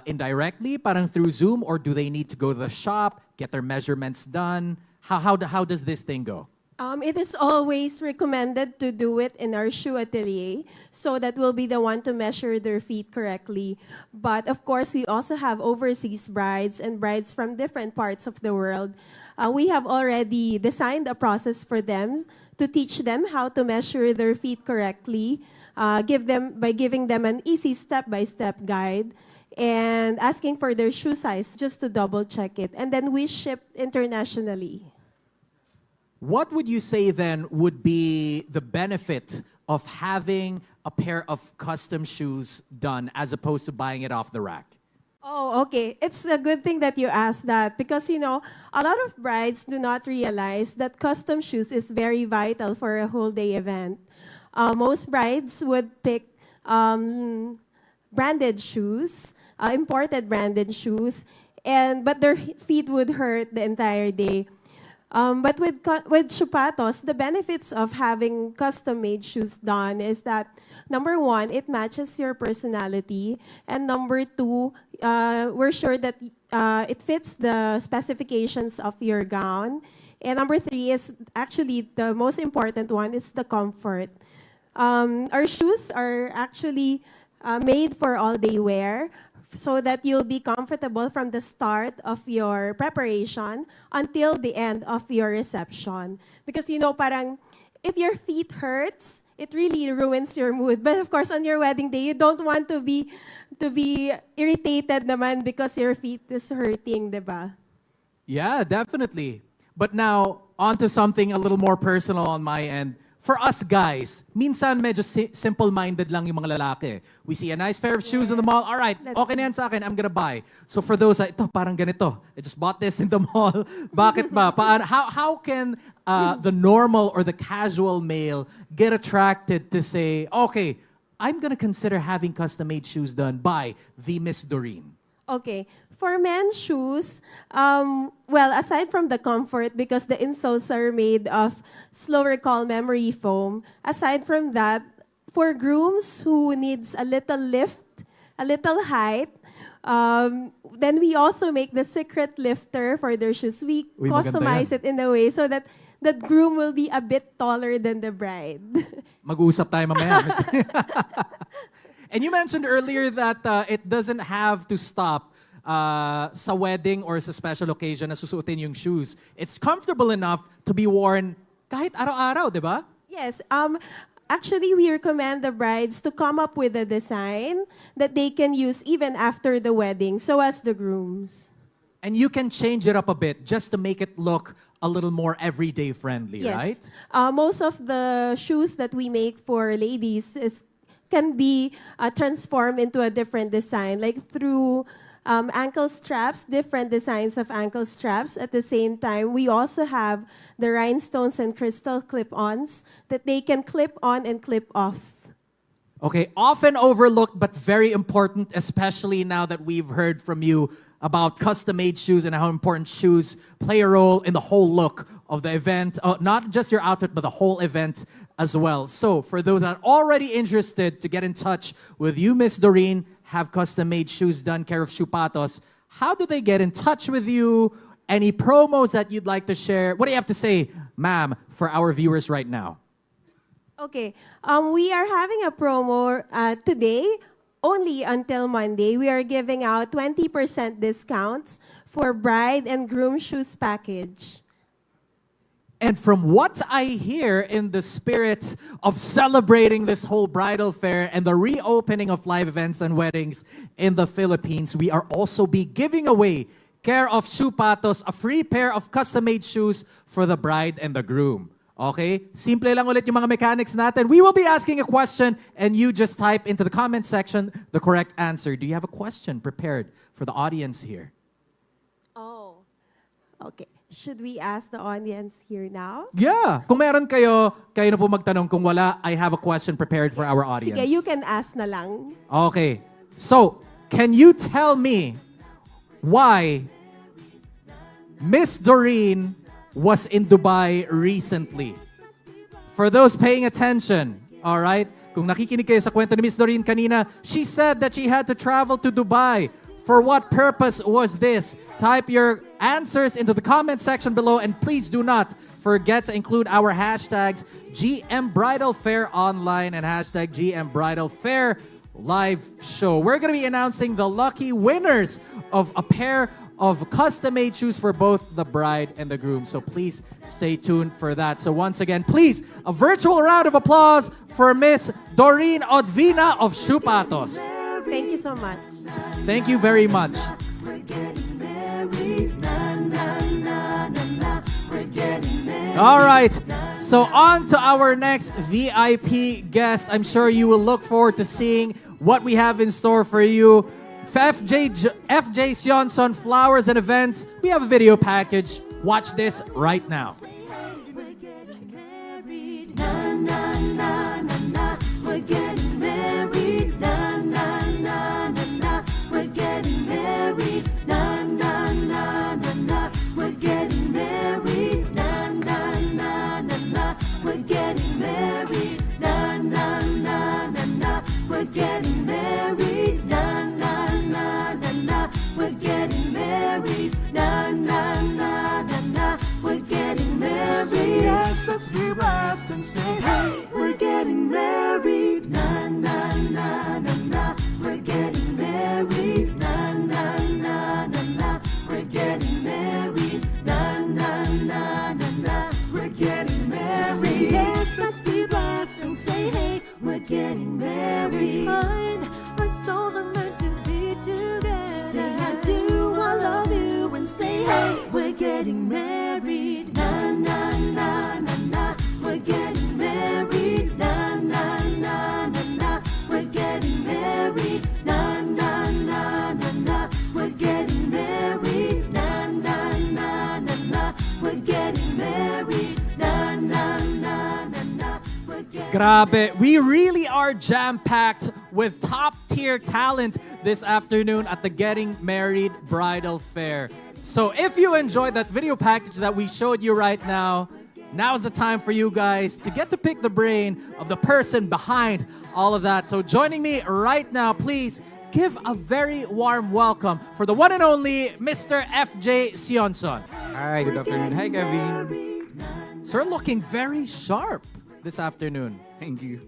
[SPEAKER 1] indirectly, parang through Zoom, or do they need to go to the shop, get their measurements done? How does this thing go?
[SPEAKER 5] It is always recommended to do it in our shoe atelier, so that we'll be the one to measure their feet correctly. But of course, we also have overseas brides and brides from different parts of the world. We have already designed a process for them to teach them how to measure their feet correctly, by giving them an easy step-by-step guide, and asking for their shoe size just to double check it. And then we ship internationally.
[SPEAKER 1] What would you say then would be the benefit of having a pair of custom shoes done as opposed to buying it off the rack?
[SPEAKER 5] Oh, okay. It's a good thing that you asked that, because, a lot of brides do not realize that custom shoes is very vital for a whole day event. Most brides would pick branded shoes, imported branded shoes, but their feet would hurt the entire day. But with Chupatos, the benefits of having custom-made shoes done is that, number one, it matches your personality, and number two, we're sure that it fits the specifications of your gown, and number three is actually the most important one, is the comfort. Our shoes are actually made for all-day wear, so that you'll be comfortable from the start of your preparation until the end of your reception. Because, parang, if your feet hurts, it really ruins your mood. But of course, on your wedding day, you don't want to be irritated naman because your feet is hurting, diba?
[SPEAKER 1] Yeah, definitely. But now, on to something a little more personal on my end. For us guys, minsan medyo simple-minded lang yung mga lalaki. We see a nice pair of shoes in the mall. All right, okay na yan sa akin, I'm gonna buy. So for those, ito parang ganito. I just bought this in the mall. Bakit ba? How can the normal or the casual male get attracted to say, okay, I'm gonna consider having custom-made shoes done by the Miss Doreen?
[SPEAKER 5] Okay. For men's shoes, aside from the comfort, because the insoles are made of slow recall memory foam, aside from that, for grooms who needs a little lift, a little height, then we also make the secret lifter for their shoes. We customize it in a way so that the groom will be a bit taller than the bride.
[SPEAKER 1] Mag-usap tayo mamaya. And you mentioned earlier that it doesn't have to stop sa wedding or sa special occasion na susuotin yung shoes. It's comfortable enough to be worn kahit araw-araw, di ba?
[SPEAKER 5] Yes. Actually, we recommend the brides to come up with a design that they can use even after the wedding, so as the grooms.
[SPEAKER 1] And you can change it up a bit just to make it look a little more everyday friendly, right?
[SPEAKER 5] Most of the shoes that we make for ladies can be transformed into a different design, like through ankle straps, different designs of ankle straps. At the same time, we also have the rhinestones and crystal clip-ons that they can clip on and clip off.
[SPEAKER 1] Okay, often overlooked but very important, especially now that we've heard from you about custom-made shoes and how important shoes play a role in the whole look of the event. Not just your outfit, but the whole event as well. So for those that are already interested to get in touch with you, Miss Doreen, have custom-made shoes done care of Chupatos, how do they get in touch with you? Any promos that you'd like to share? What do you have to say, ma'am, for our viewers right now?
[SPEAKER 5] Okay, we are having a promo today, only until Monday. We are giving out 20% discounts for bride and groom shoes package.
[SPEAKER 1] And from what I hear, in the spirit of celebrating this whole bridal fair and the reopening of live events and weddings in the Philippines, we are also be giving away, care of Shoe Patos, a free pair of custom-made shoes for the bride and the groom. Okay? Simple lang ulit yung mga mechanics natin. We will be asking a question and you just type into the comment section the correct answer. Do you have a question prepared for the audience here?
[SPEAKER 5] Oh, okay. Should we ask the audience here now?
[SPEAKER 1] Yeah. Kung meron kayo, kayo na po magtanong. Kung wala, I have a question prepared for our audience.
[SPEAKER 5] Sige, you can ask na lang.
[SPEAKER 1] Okay. So, can you tell me why Miss Doreen was in Dubai recently? For those paying attention, all right? Kung nakikinig kayo sa kwento ni Miss Doreen kanina, she said that she had to travel to Dubai. For what purpose was this? Type your answers into the comment section below and please do not forget to include our hashtags GM Bridal Fair Online and hashtag GM Bridal Fair Live Show. We're going to be announcing the lucky winners of a pair of custom-made shoes for both the bride and the groom. So please stay tuned for that. So once again, please, a virtual round of applause for Miss Doreen Odvina of Shoe Patos.
[SPEAKER 5] Thank you so much.
[SPEAKER 1] Thank you very much.
[SPEAKER 4] We're getting married, na na na na na. We're getting married.
[SPEAKER 1] All right. So on to our next VIP guest. I'm sure you will look forward to seeing what we have in store for you. FJ Sionson Flowers and Events. We have a video package. Watch this right now.
[SPEAKER 4] We're getting married, na na na na na. We're getting married, na na na na na. We're getting married, na na na na na. We're getting married, na na na na na. We're getting married, na na na na na. We're getting married, na na na na na. We're getting married, na na na na na. We're getting married.
[SPEAKER 6] Just say yes, let's be blessed and say hey.
[SPEAKER 4] We're getting married, na na na na na. We're getting married, na na na na na. We're getting married, na na na na na. We're getting married.
[SPEAKER 6] Just say yes,
[SPEAKER 4] let's be blessed and say hey. We're getting married.
[SPEAKER 6] Time our souls are meant to be together.
[SPEAKER 4] Say I do, I love you, and say hey. We're getting married, na na na na na. We're getting married, na na na na na. We're getting married, na na na na na. We're getting married, na na na na na. We're getting married, na na na na na. We're getting
[SPEAKER 1] Grabe, we really are jam-packed with top-tier talent this afternoon at the Getting Married Bridal Fair. So if you enjoyed that video package that we showed you right now, now's the time for you guys to get to pick the brain of the person behind all of that. So joining me right now, please give a very warm welcome for the one and only Mr. FJ Sionson.
[SPEAKER 7] Hi, good afternoon. Hi, Kevin.
[SPEAKER 1] Sir, looking very sharp this afternoon.
[SPEAKER 7] Thank you.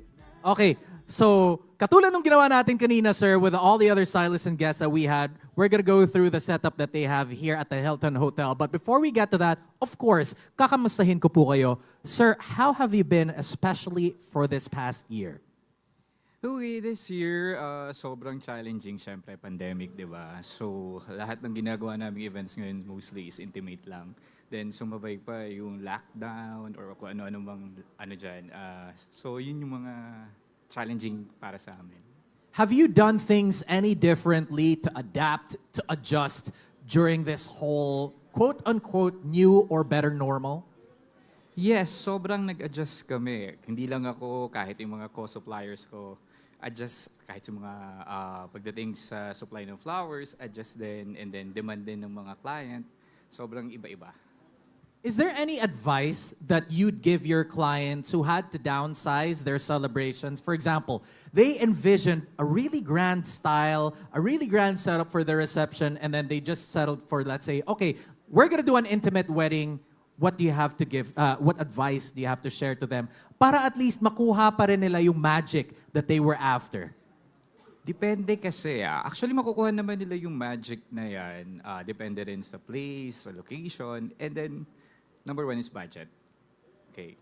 [SPEAKER 1] Okay, so katulad nung ginawa natin kanina, sir, with all the other stylists and guests that we had, we're gonna go through the setup that they have here at the Hilton Hotel. But before we get to that, of course, kakamustahin ko po kayo. Sir, how have you been, especially for this past year?
[SPEAKER 7] Okay, this year, sobrang challenging, syempre, pandemic, di ba? So, lahat ng ginagawa naming events ngayon mostly is intimate lang. Then, sumabay pa yung lockdown or kung ano-ano bang ano dyan. So, yun yung mga challenging para sa amin.
[SPEAKER 1] Have you done things any differently to adapt, to adjust during this whole quote-unquote new or better normal?
[SPEAKER 7] Yes, sobrang nag-adjust kami. Hindi lang ako, kahit yung mga co-suppliers ko, adjust kahit sa mga pagdating sa supply ng flowers, adjust din, and then demand din ng mga client. Sobrang iba-iba.
[SPEAKER 1] Is there any advice that you'd give your clients who had to downsize their celebrations? For example, they envisioned a really grand style, a really grand setup for their reception, and then they just settled for, let's say, okay, we're gonna do an intimate wedding. What do you have to give? What advice do you have to share to them para at least makuha pa rin nila yung magic that they were after?
[SPEAKER 7] Depende kasi. Actually, makukuha naman nila yung magic na yan. Depende rin sa place, sa location, and then number one is budget. okay.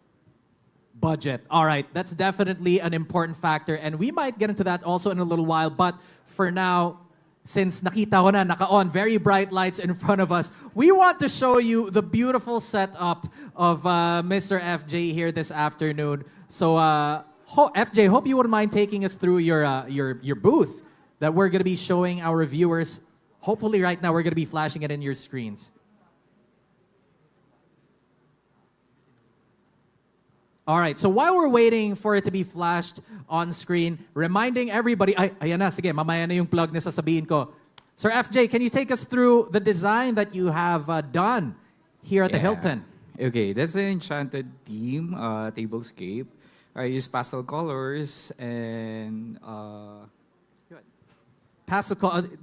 [SPEAKER 1] Budget. All right, that's definitely an important factor, and we might get into that also in a little while. But for now, since nakita ko na naka-on very bright lights in front of us, we want to show you the beautiful setup of Mr. FJ here this afternoon. So, FJ, hope you wouldn't mind taking us through your booth that we're going to be showing our viewers. Hopefully, right now we're going to be flashing it in your screens. All right, so while we're waiting for it to be flashed on screen, reminding everybody, ayan na, sige, mamaya na yung plug na sasabihin ko. Sir FJ, can you take us through the design that you have done here at the Hilton?
[SPEAKER 7] Okay, that's an enchanted theme, tablescape. I use pastel colors and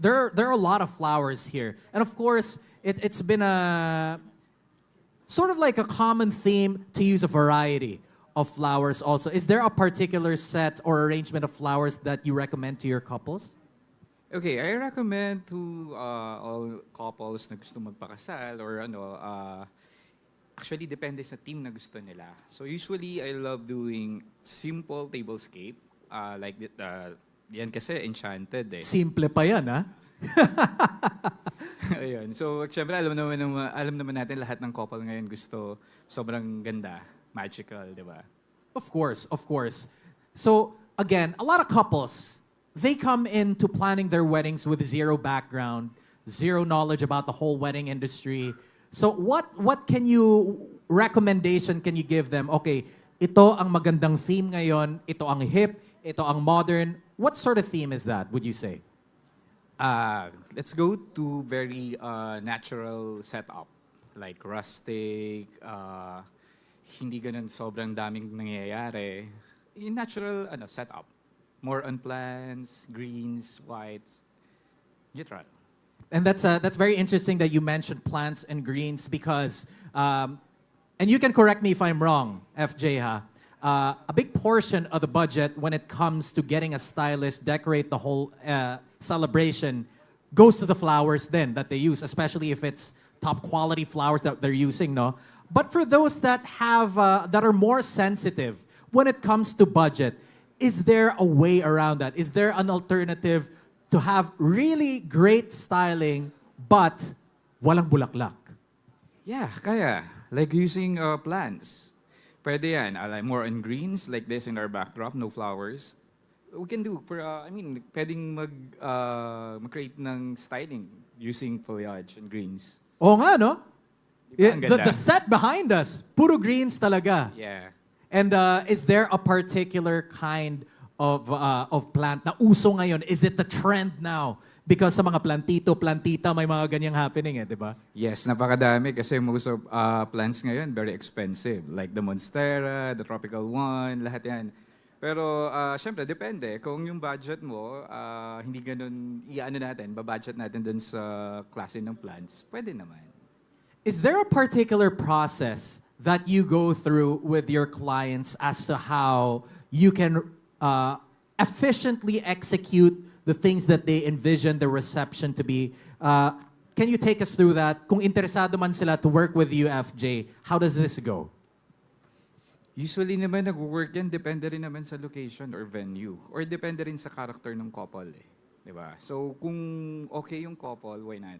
[SPEAKER 1] There are a lot of flowers here. And of course, it's been a sort of like a common theme to use a variety of flowers also. Is there a particular set or arrangement of flowers that you recommend to your couples?
[SPEAKER 7] okay, I recommend to all couples na gusto magpakasal or actually depende sa theme na gusto nila. So usually I love doing simple tablescape like yan kasi enchanted eh.
[SPEAKER 1] Simple pa yan, ha?
[SPEAKER 7] Ayun. So, syempre, alam naman natin lahat ng couple ngayon gusto sobrang ganda, magical, di ba?
[SPEAKER 1] Of course, of course. So, again, a lot of couples, they come into planning their weddings with zero background, zero knowledge about the whole wedding industry. So, what recommendation can you give them? Okay, ito ang magandang theme ngayon, ito ang hip, ito ang modern. What sort of theme is that, would you say?
[SPEAKER 7] Let's go to very natural setup. Like rustic, hindi ganun sobrang daming nangyayari. In natural setup. More on plants, greens, whites, neutral.
[SPEAKER 1] And that's very interesting that you mentioned plants and greens because, and you can correct me if I'm wrong, FJ, ha? A big portion of the budget when it comes to getting a stylist decorate the whole celebration goes to the flowers then that they use, especially if it's top quality flowers that they're using, no? But for those that have that are more sensitive when it comes to budget, is there a way around that? Is there an alternative to have really great styling but walang bulaklak?
[SPEAKER 7] Yeah, kaya. Like using plants. Pwede yan. More on greens, like this in our backdrop, no flowers. We can do, pwedeng mag-create ng styling using foliage and greens.
[SPEAKER 1] Oo nga, no?
[SPEAKER 7] Diba, ang ganda?
[SPEAKER 1] The set behind us, puro greens talaga.
[SPEAKER 7] Yeah.
[SPEAKER 1] And is there a particular kind of plant na uso ngayon? Is it the trend now? Because sa mga plantita, may mga ganyang happening di ba?
[SPEAKER 7] Yes, napakadami kasi most of plants ngayon very expensive. Like the monstera, the tropical one, lahat yan. Pero syempre, depende. Kung yung budget mo, hindi ganun, babudget natin dun sa klase ng plants, pwede naman.
[SPEAKER 1] Is there a particular process that you go through with your clients as to how you can efficiently execute the things that they envision the reception to be? Can you take us through that? Kung interesado man sila to work with you, FJ, how does this go?
[SPEAKER 7] Usually naman nag-work yan, depende rin naman sa location or venue. Or depende rin sa character ng couple Diba? So kung okay yung couple, why not?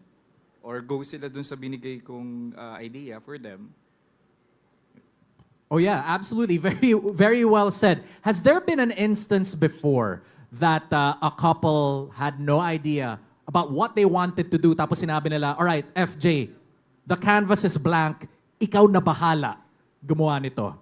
[SPEAKER 7] Or go sila dun sa binigay kong idea for them.
[SPEAKER 1] Oh yeah, absolutely. Very, very well said. Has there been an instance before that a couple had no idea about what they wanted to do tapos sinabi nila, all right, FJ, the canvas is blank, ikaw na bahala gumawa nito?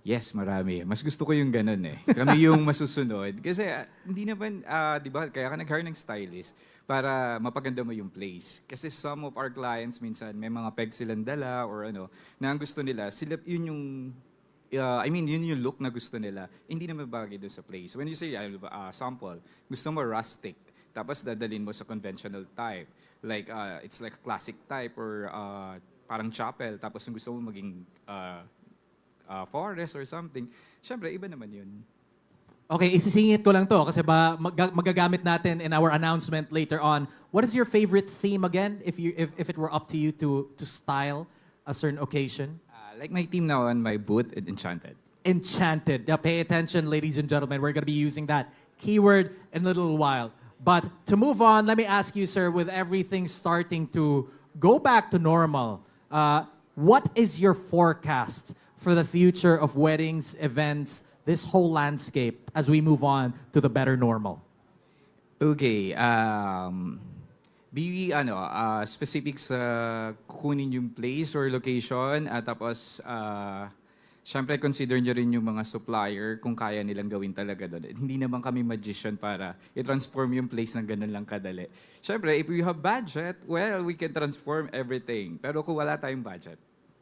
[SPEAKER 7] Yes, marami. Mas gusto ko yung ganun Kami yung masusunod. Kasi hindi naman, di ba, kaya ka nag-hire ng stylist para mapaganda mo yung place. Kasi some of our clients minsan may mga peg silang dala or na ang gusto nila, yun yung look na gusto nila. Hindi naman bagay doon sa place. When you say, sample, gusto mo rustic, tapos dadalhin mo sa conventional type. Like, it's like a classic type or parang chapel, tapos yung gusto mo maging forest or something. Syempre, iba naman yun.
[SPEAKER 1] Okay, isisingit ko lang to kasi magagamit natin in our announcement later on. What is your favorite theme again if it were up to you to style a certain occasion?
[SPEAKER 7] Like my team now on my booth, Enchanted.
[SPEAKER 1] Enchanted. Now pay attention, ladies and gentlemen. We're going to be using that keyword in a little while. But to move on, let me ask you, sir, with everything starting to go back to normal, what is your forecast for the future of weddings, events, this whole landscape as we move on to the better normal?
[SPEAKER 7] Okay, specific sa kukunin yung place or location at tapos syempre consider nyo rin yung mga supplier kung kaya nilang gawin talaga doon. Hindi naman kami magician para i-transform yung place ng ganun lang kadali. Syempre, if we have budget, well, we can transform everything. Pero kung wala tayong budget,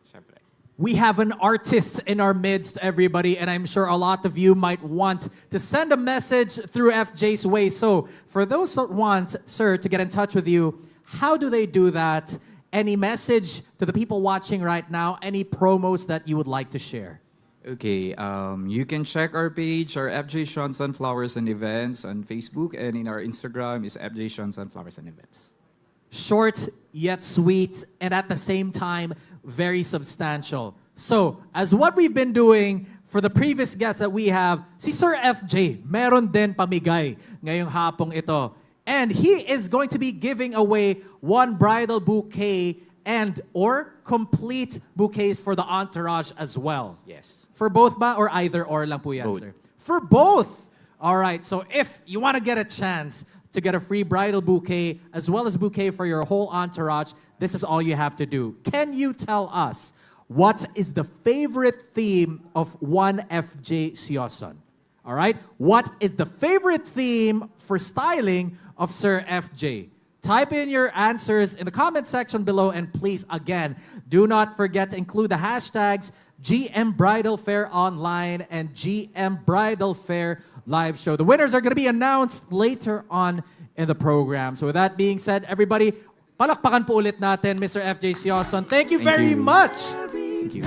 [SPEAKER 7] syempre.
[SPEAKER 1] We have an artist in our midst, everybody, and I'm sure a lot of you might want to send a message through FJ's way. So, for those that want, sir, to get in touch with you, how do they do that? Any message to the people watching right now? Any promos that you would like to share?
[SPEAKER 7] Okay, you can check our page, our FJ Sean Sunflowers and Events on Facebook, and in our Instagram is FJ Sean Sunflowers and Events.
[SPEAKER 1] Short yet sweet, and at the same time, very substantial. So, as what we've been doing for the previous guests that we have, si Sir FJ, meron din pamigay ngayong hapong ito. And he is going to be giving away one bridal bouquet and or complete bouquets for the entourage as well.
[SPEAKER 7] Yes.
[SPEAKER 1] For both ba or either or lang po yan,
[SPEAKER 7] Both.
[SPEAKER 1] sir? For both. All right. So if you want to get a chance to get a free bridal bouquet as well as bouquet for your whole entourage, this is all you have to do. Can you tell us what is the favorite theme of one FJ Sioson? All right. What is the favorite theme for styling of Sir FJ? Type in your answers in the comment section below, and please, again, do not forget to include the hashtags GM Bridal Fair Online and GM Bridal Fair Live Show. The winners are going to be announced later on in the program. So with that being said, everybody, palakpakan po ulit natin, Mr. FJ Sioson. Thank you very
[SPEAKER 7] you.
[SPEAKER 1] much.
[SPEAKER 7] Thank you.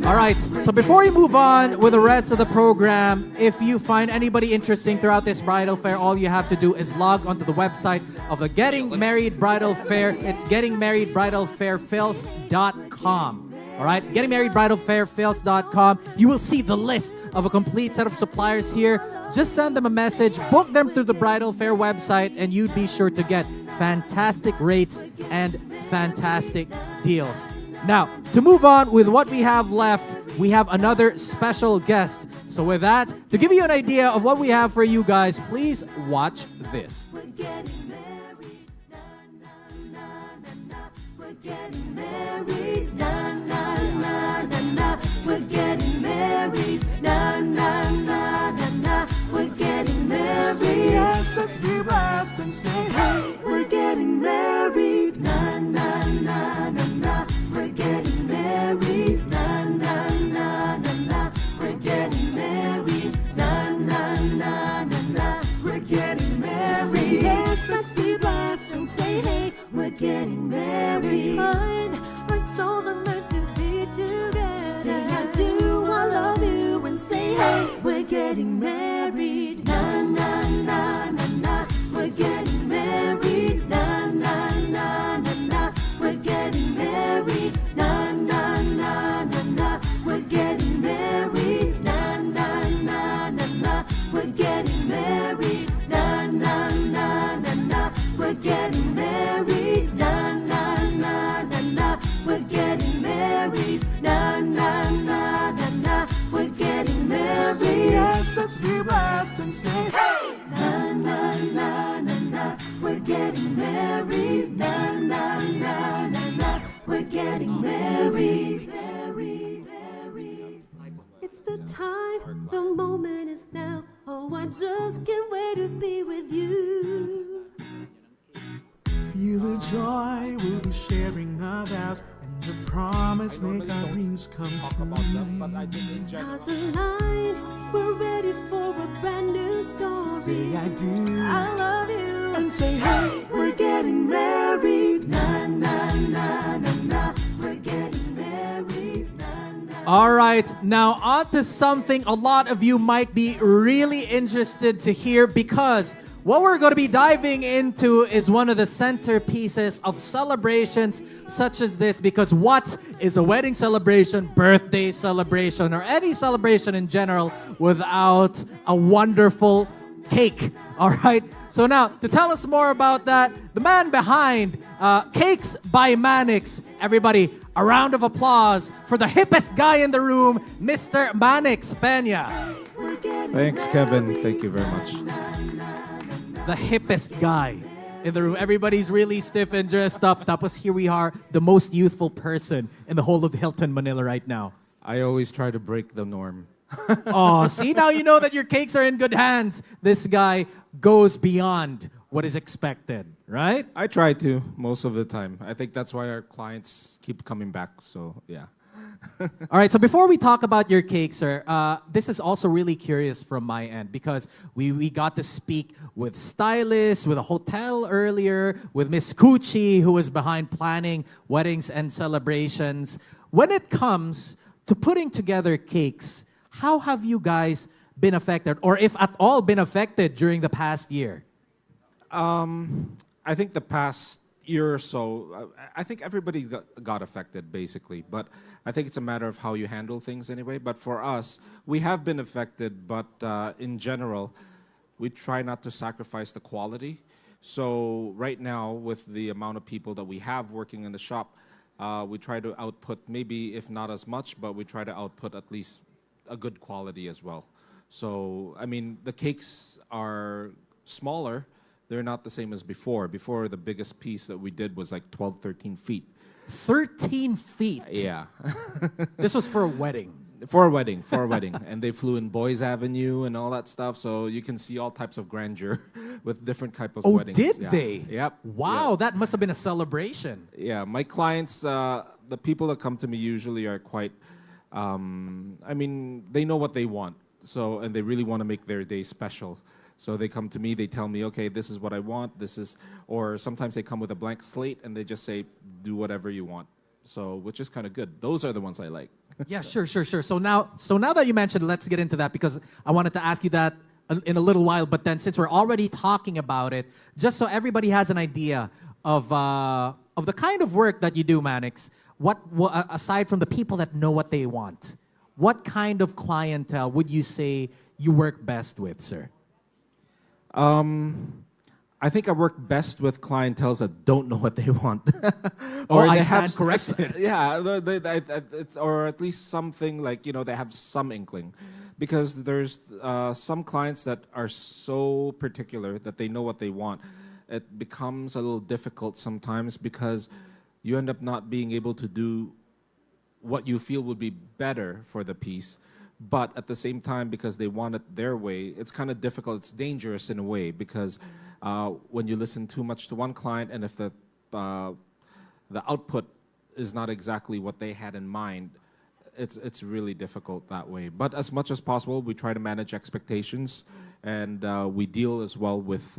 [SPEAKER 1] All right, so before we move on with the rest of the program, if you find anybody interesting throughout this bridal fair, all you have to do is log onto the website of the Getting Married Bridal Fair. It's gettingmarriedbridalfairfills.com. All right, gettingmarriedbridalfairfills.com. You will see the list of a complete set of suppliers here. Just send them a message, book them through the bridal fair website, and you'd be sure to get fantastic rates and fantastic deals. Now, to move on with what we have left, we have another special guest. So with that, to give you an idea of what we have for you guys, please watch this.
[SPEAKER 4] We're getting married, na na na na na. We're getting married, na na na na na. We're getting married, na na na na na. We're getting married. Say yes, let's be wise and say hey. We're getting married, na na na na na. We're getting married, na na na na na. We're getting married, na na na na na. We're getting married. Just say yes, let's be blessed and say hey. We're getting married. It's fine, our souls are meant to be together. Say I do, I love you, and say hey. We're getting married, na na na na na. We're getting married, na na na na na. We're getting married, na na na na na. We're getting married, na na na na na. We're getting married, na na na na na. We're getting married, na na na na na. We're getting married, na na na na na. We're getting married. Just say yes, let's be wise and say hey. Na na na na na. We're getting married, na na na na na. We're getting married, married, married. It's the time, the moment is now. Oh, I just can't wait to be with you.
[SPEAKER 8] Feel the joy, we'll be sharing our vows, and a promise make our dreams come true.
[SPEAKER 4] Stars aligned, we're ready for a brand new story.
[SPEAKER 8] Say I do,
[SPEAKER 4] I love you,
[SPEAKER 8] and say hey.
[SPEAKER 4] we're getting married. Na na na na na. We're getting married. Na na.
[SPEAKER 1] All right, now on to something a lot of you might be really interested to hear, because what we're going to be diving into is one of the centerpieces of celebrations such as this, because what is a wedding celebration, birthday celebration, or any celebration in general without a wonderful cake? All right. So now, to tell us more about that, the man behind Cakes by Manix. Everybody, a round of applause for the hippest guy in the room, Mr. Manix Peña.
[SPEAKER 9] Thanks, Kevin. Thank you very much.
[SPEAKER 1] The hippest guy in the room. Everybody's really stiff and dressed up. Tapos here we are, the most youthful person in the whole of Hilton, Manila right now.
[SPEAKER 9] I always try to break the norm.
[SPEAKER 1] Oh, see, now you know that your cakes are in good hands. This guy goes beyond what is expected, right?
[SPEAKER 9] I try to most of the time. I think that's why our clients keep coming back. So, yeah.
[SPEAKER 1] All right, so before we talk about your cake, sir, this is also really curious from my end because we got to speak with stylists, with a hotel earlier, with Miss Cucci, who was behind planning weddings and celebrations. When it comes to putting together cakes, how have you guys been affected, or if at all been affected during the past year?
[SPEAKER 9] I think the past year or so, I think everybody got affected, basically. But I think it's a matter of how you handle things anyway. But for us, we have been affected, but in general, we try not to sacrifice the quality. So right now, with the amount of people that we have working in the shop, we try to output, maybe if not as much, but we try to output at least a good quality as well. So, I mean, the cakes are smaller. They're not the same as before. Before, the biggest piece that we did was like 12, 13 feet.
[SPEAKER 1] 13 feet?
[SPEAKER 9] Yeah.
[SPEAKER 1] This was for a wedding?
[SPEAKER 9] For a wedding. And they flew in Boys Avenue and all that stuff, so you can see all types of grandeur with different types of weddings.
[SPEAKER 1] Did
[SPEAKER 9] Yeah.
[SPEAKER 1] they?
[SPEAKER 9] Yep.
[SPEAKER 1] Wow, that must have been a celebration.
[SPEAKER 9] Yeah, my clients, the people that come to me usually are quite, I mean, they know what they want. So, and they really want to make their day special. So they come to me, they tell me, okay, this is what I want, or sometimes they come with a blank slate and they just say, do whatever you want. So, which is kind of good. Those are the ones I like.
[SPEAKER 1] Yeah, sure. So now that you mentioned, let's get into that because I wanted to ask you that in a little while. But then, since we're already talking about it, just so everybody has an idea of the kind of work that you do, Manix, what aside from the people that know what they want, what kind of clientele would you say you work best with, sir?
[SPEAKER 9] I think I work best with clientels that don't know what they want.
[SPEAKER 1] I stand corrected.
[SPEAKER 9] Yeah, or at least something like, they have some inkling. Because there's some clients that are so particular that they know what they want. It becomes a little difficult sometimes because you end up not being able to do what you feel would be better for the piece. But at the same time, because they want it their way, it's kind of difficult. It's dangerous in a way because when you listen too much to one client, and if the output is not exactly what they had in mind, it's really difficult that way. But as much as possible, we try to manage expectations, and we deal as well with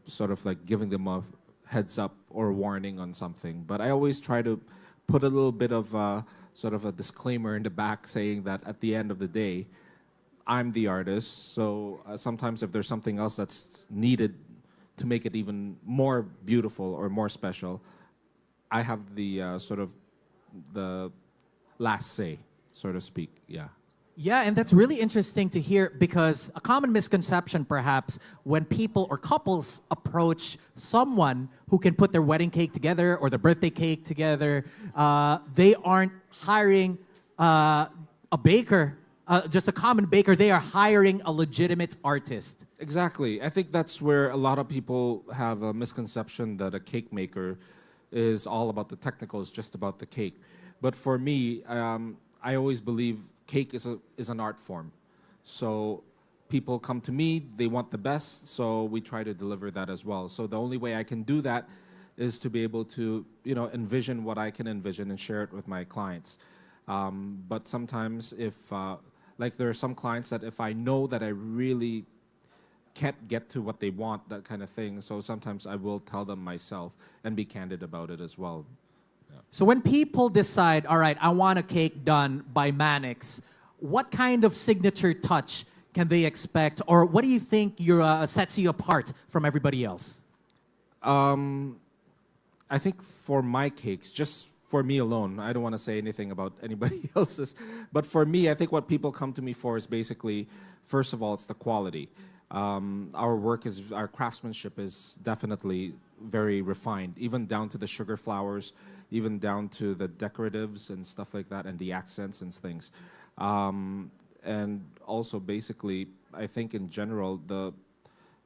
[SPEAKER 9] sort of like giving them a heads up or warning on something. But I always try to put a little bit of sort of a disclaimer in the back saying that at the end of the day, I'm the artist. So sometimes if there's something else that's needed to make it even more beautiful or more special, I have the sort of the last say, so to speak. Yeah.
[SPEAKER 1] Yeah, and that's really interesting to hear because a common misconception perhaps when people or couples approach someone who can put their wedding cake together or their birthday cake together, they aren't hiring a baker, just a common baker. They are hiring a legitimate artist.
[SPEAKER 9] Exactly. I think that's where a lot of people have a misconception that a cake maker is all about the technicals, just about the cake. But for me, I always believe cake is an art form. So people come to me, they want the best, so we try to deliver that as well. So the only way I can do that is to be able to, envision what I can envision and share it with my clients. But sometimes if, like there are some clients that if I know that I really can't get to what they want, that kind of thing, so sometimes I will tell them myself and be candid about it as well.
[SPEAKER 1] So when people decide, all right, I want a cake done by Manix, what kind of signature touch can they expect, or what do you think sets you apart from everybody else?
[SPEAKER 9] I think for my cakes, just for me alone, I don't want to say anything about anybody else's, but for me, I think what people come to me for is basically, first of all, it's the quality. Our craftsmanship is definitely very refined, even down to the sugar flowers, even down to the decoratives and stuff like that, and the accents and things. And also, basically, I think in general, the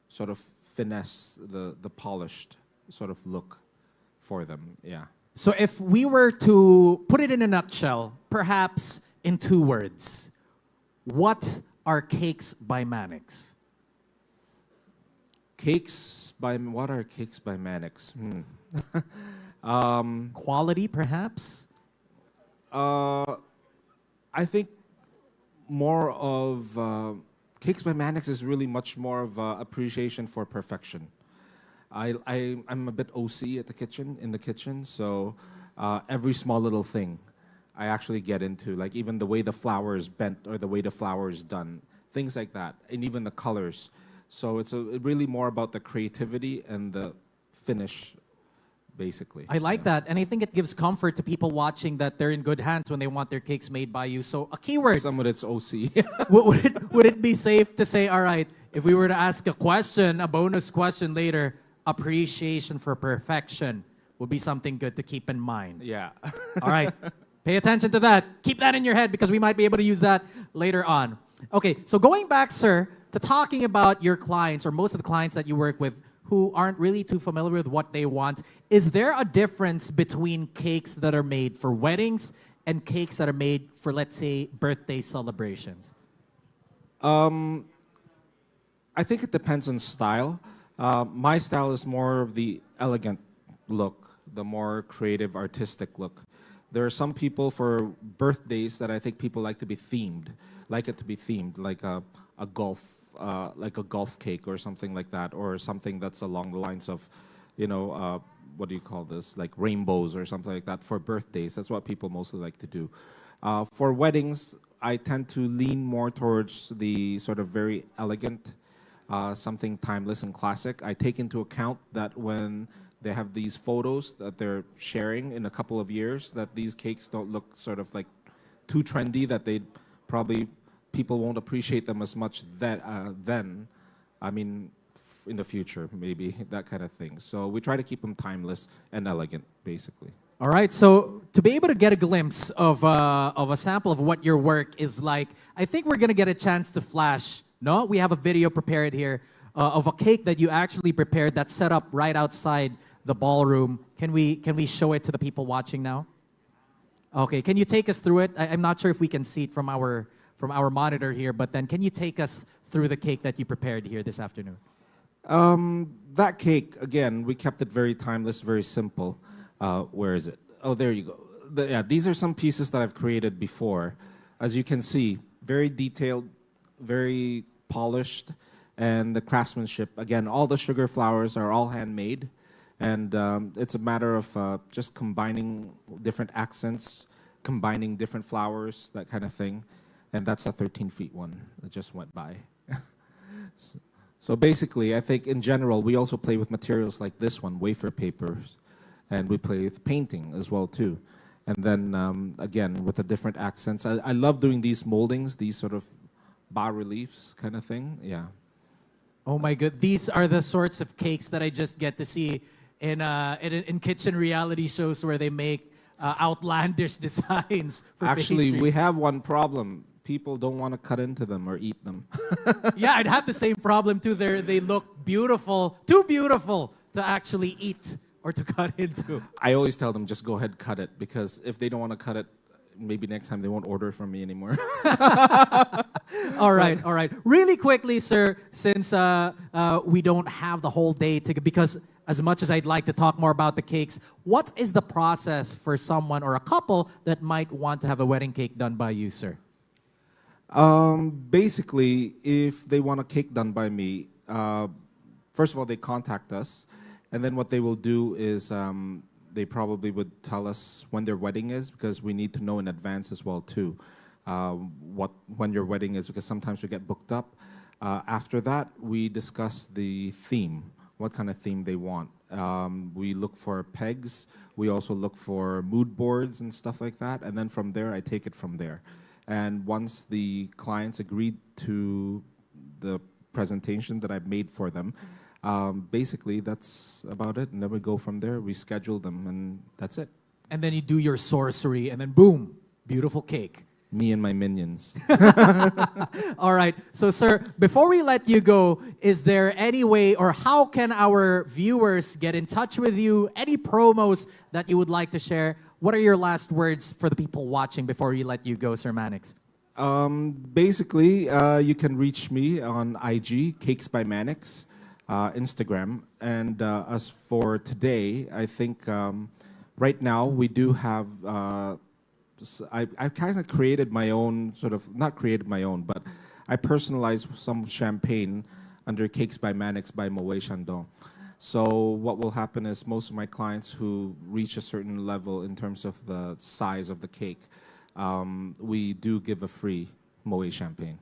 [SPEAKER 9] sort of finesse, the polished sort of look for them, yeah.
[SPEAKER 1] So if we were to put it in a nutshell, perhaps in 2 words, what are Cakes by Mannix?
[SPEAKER 9] What are Cakes by Mannix?
[SPEAKER 1] Quality, perhaps?
[SPEAKER 9] I think more of Cakes by Mannix is really much more of appreciation for perfection. I'm a bit OC in the kitchen, so every small little thing I actually get into, like even the way the flower is bent or the way the flower is done, things like that, and even the colors. So it's really more about the creativity and the finish, basically.
[SPEAKER 1] I like that, and I think it gives comfort to people watching that they're in good hands when they want their cakes made by you. So a keyword.
[SPEAKER 9] Some of it's OC.
[SPEAKER 1] would it be safe to say, all right, if we were to ask a bonus question later, appreciation for perfection would be something good to keep in mind.
[SPEAKER 9] Yeah.
[SPEAKER 1] All right. Pay attention to that. Keep that in your head because we might be able to use that later on. Okay, so going back, sir, to talking about your clients or most of the clients that you work with who aren't really too familiar with what they want, is there a difference between cakes that are made for weddings and cakes that are made for, let's say, birthday celebrations?
[SPEAKER 9] I think it depends on style. My style is more of the elegant look, the more creative, artistic look. There are some people for birthdays that I think people like it to be themed, like a golf cake or something like that, or something that's along the lines of, what do you call this, like rainbows or something like that for birthdays. That's what people mostly like to do. For weddings, I tend to lean more towards the sort of very elegant, something timeless and classic. I take into account that when they have these photos that they're sharing in a couple of years, that these cakes don't look sort of like too trendy, that they probably people won't appreciate them as much then. I mean, in the future, maybe that kind of thing. So we try to keep them timeless and elegant, basically.
[SPEAKER 1] All right, so to be able to get a glimpse of a sample of what your work is like, I think we're gonna get a chance to flash. No, we have a video prepared here of a cake that you actually prepared that's set up right outside the ballroom. Can we show it to the people watching now? Okay, can you take us through it? I'm not sure if we can see it from our monitor here, but then can you take us through the cake that you prepared here this afternoon?
[SPEAKER 9] That cake, again, we kept it very timeless, very simple. Where is it? Oh, there you go. These are some pieces that I've created before. As you can see, very detailed, very polished, and the craftsmanship, again, all the sugar flowers are all handmade. And it's a matter of just combining different accents, combining different flowers, that kind of thing. And that's a 13-feet one that just went by. So basically, I think in general, we also play with materials like this one, wafer papers. And we play with painting as well, too. And then, again, with the different accents. I love doing these moldings, these sort of bas-reliefs kind of thing, yeah.
[SPEAKER 1] Oh my good, these are the sorts of cakes that I just get to see in kitchen reality shows where they make outlandish designs for
[SPEAKER 9] Actually,
[SPEAKER 1] pastries.
[SPEAKER 9] we have one problem. People don't want to cut into them or eat them.
[SPEAKER 1] Yeah, I'd have the same problem too. They look beautiful, too beautiful to actually eat or to cut into.
[SPEAKER 9] I always tell them, just go ahead, cut it, because if they don't want to cut it, maybe next time they won't order from me anymore.
[SPEAKER 1] All right. Really quickly, sir, since we don't have the whole day because as much as I'd like to talk more about the cakes, what is the process for someone or a couple that might want to have a wedding cake done by you, sir?
[SPEAKER 9] Basically, if they want a cake done by me, first of all, they contact us. And then what they will do is they probably would tell us when their wedding is, because we need to know in advance as well, too. when your wedding is, because sometimes we get booked up. After that, we discuss the theme, what kind of theme they want. We look for pegs. We also look for mood boards and stuff like that. And then from there, I take it from there. And once the clients agreed to the presentation that I've made for them, basically that's about it. And then we go from there. We schedule them, and that's it.
[SPEAKER 1] And then you do your sorcery, and then boom, beautiful cake.
[SPEAKER 9] Me and my minions.
[SPEAKER 1] All right. So, sir, before we let you go, is there any way or how can our viewers get in touch with you? Any promos that you would like to share? What are your last words for the people watching before we let you go, Sir Mannix?
[SPEAKER 9] Basically, you can reach me on IG, Cakes by Mannix, Instagram. And as for today, I think right now we do have... I've kind of created my own, not created my own, but I personalized some champagne under Cakes by Mannix by Moe Chandon. So what will happen is most of my clients who reach a certain level in terms of the size of the cake, we do give a free Moe champagne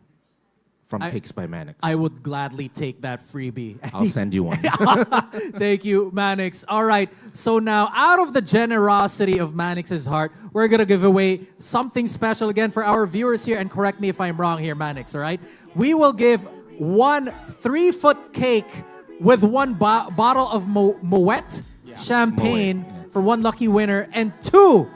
[SPEAKER 9] from Cakes by Mannix.
[SPEAKER 1] I would gladly take that freebie.
[SPEAKER 9] I'll send you one.
[SPEAKER 1] Thank you, Mannix. All right, so now out of the generosity of Mannix's heart, we're going to give away something special again for our viewers here, and correct me if I'm wrong here, Mannix, all right? We will give one 3-foot cake with one bottle of Moet champagne for one lucky winner, and two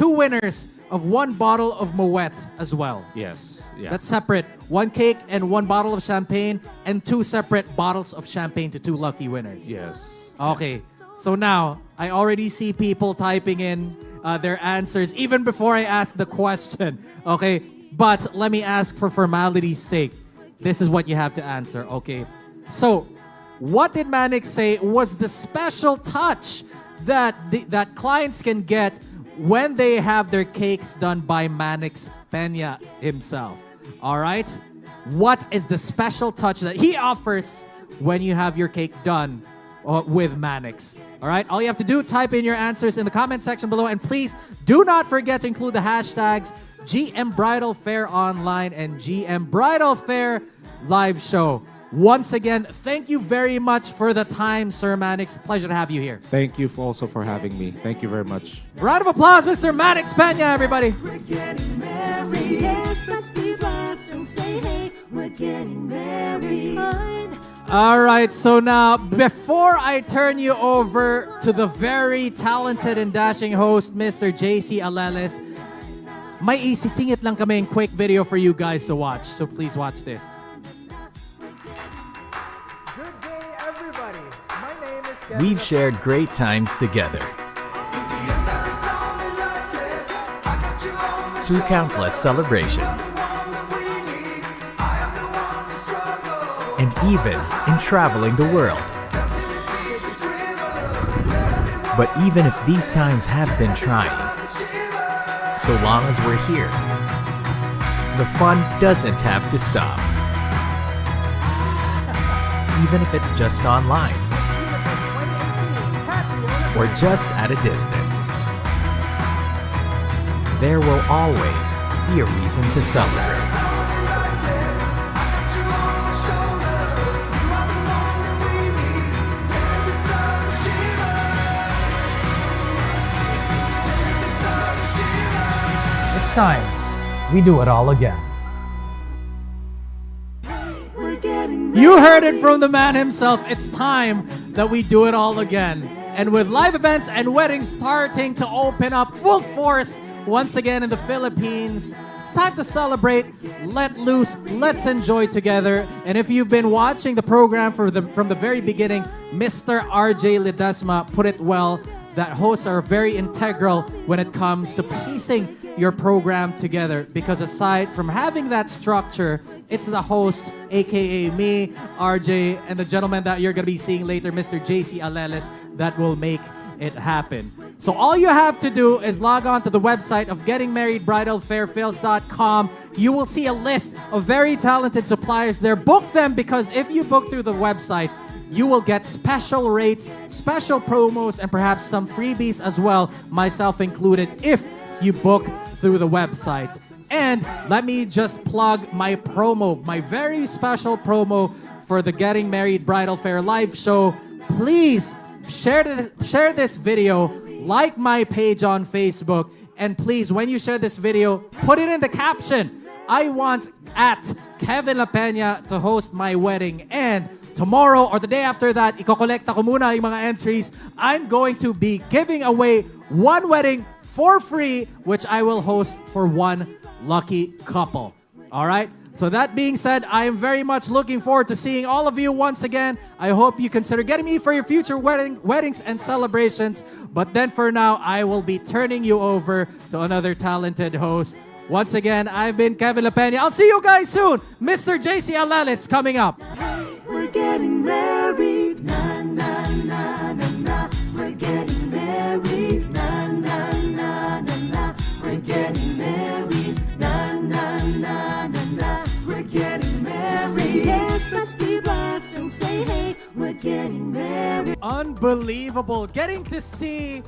[SPEAKER 1] winners of one bottle of Moet as well.
[SPEAKER 9] Yes. Yeah.
[SPEAKER 1] That's separate. One cake and one bottle of champagne, and 2 separate bottles of champagne to 2 lucky winners.
[SPEAKER 9] Yes.
[SPEAKER 1] Okay. So now, I already see people typing in their answers even before I ask the question. Okay. But let me ask for formality's sake. This is what you have to answer. Okay. So, what did Mannix say was the special touch that that clients can get when they have their cakes done by Mannix Peña himself? All right? What is the special touch that he offers when you have your cake done with Mannix? All right? All you have to do, type in your answers in the comment section below. And please do not forget to include the hashtags GM Bridal Fair Online and GM Bridal Fair Live Show. Once again, thank you very much for the time, Sir Mannix. Pleasure to have you here.
[SPEAKER 9] Thank you also for having me. Thank you very much.
[SPEAKER 1] Round of applause, Mr. Mannix Peña, everybody.
[SPEAKER 4] We're getting married. Just say yes, let's be blessed and say hey. We're getting married.
[SPEAKER 1] All right, so now, before I turn you over to the very talented and dashing host, Mr. JC Aleles, may isisingit lang kami a quick video for you guys to watch. So please watch this.
[SPEAKER 10] We've shared great times together. Through countless celebrations. And even in traveling the world. But even if these times have been trying, so long as we're here, the fun doesn't have to stop. Even if it's just online. Or just at a distance. There will always be a reason to celebrate.
[SPEAKER 11] It's time we do it all again.
[SPEAKER 1] You heard it from the man himself. It's time that we do it all again. And with live events and weddings starting to open up full force once again in the Philippines, it's time to celebrate, let loose, let's enjoy together. And if you've been watching the program from the very beginning, Mr. RJ Ledesma put it well, that hosts are very integral when it comes to piecing your program together, because aside from having that structure, it's the host, aka me, RJ, and the gentleman that you're gonna be seeing later, Mr. JC Aleles, that will make it happen. So all you have to do is log on to the website of gettingmarriedbridalfairfails.com. You will see a list of very talented suppliers there. Book them, because if you book through the website, you will get special rates, special promos, and perhaps some freebies as well, myself included, if you book through the website. And let me just plug my promo, my very special promo for the Getting Married Bridal Fair live show. Please share this video, like my page on Facebook, and please, when you share this video, put it in the caption. I want at Kevin Lapena to host my wedding. And tomorrow or the day after that, ikokolekta ko muna yung mga entries. I'm going to be giving away one wedding for free, which I will host for one lucky couple. All right? So that being said, I am very much looking forward to seeing all of you once again. I hope you consider getting me for your future weddings and celebrations. But then for now, I will be turning you over to another talented host. Once again, I've been Kevin Lapena. I'll see you guys soon. Mr. JC Alelis coming up.
[SPEAKER 4] We're getting married, na na na na na. We're getting married, na na na na na. We're getting married, na na na na na. We're getting married. Just say yes, let's be blessed and say hey. We're getting married.
[SPEAKER 1] Unbelievable. Getting to see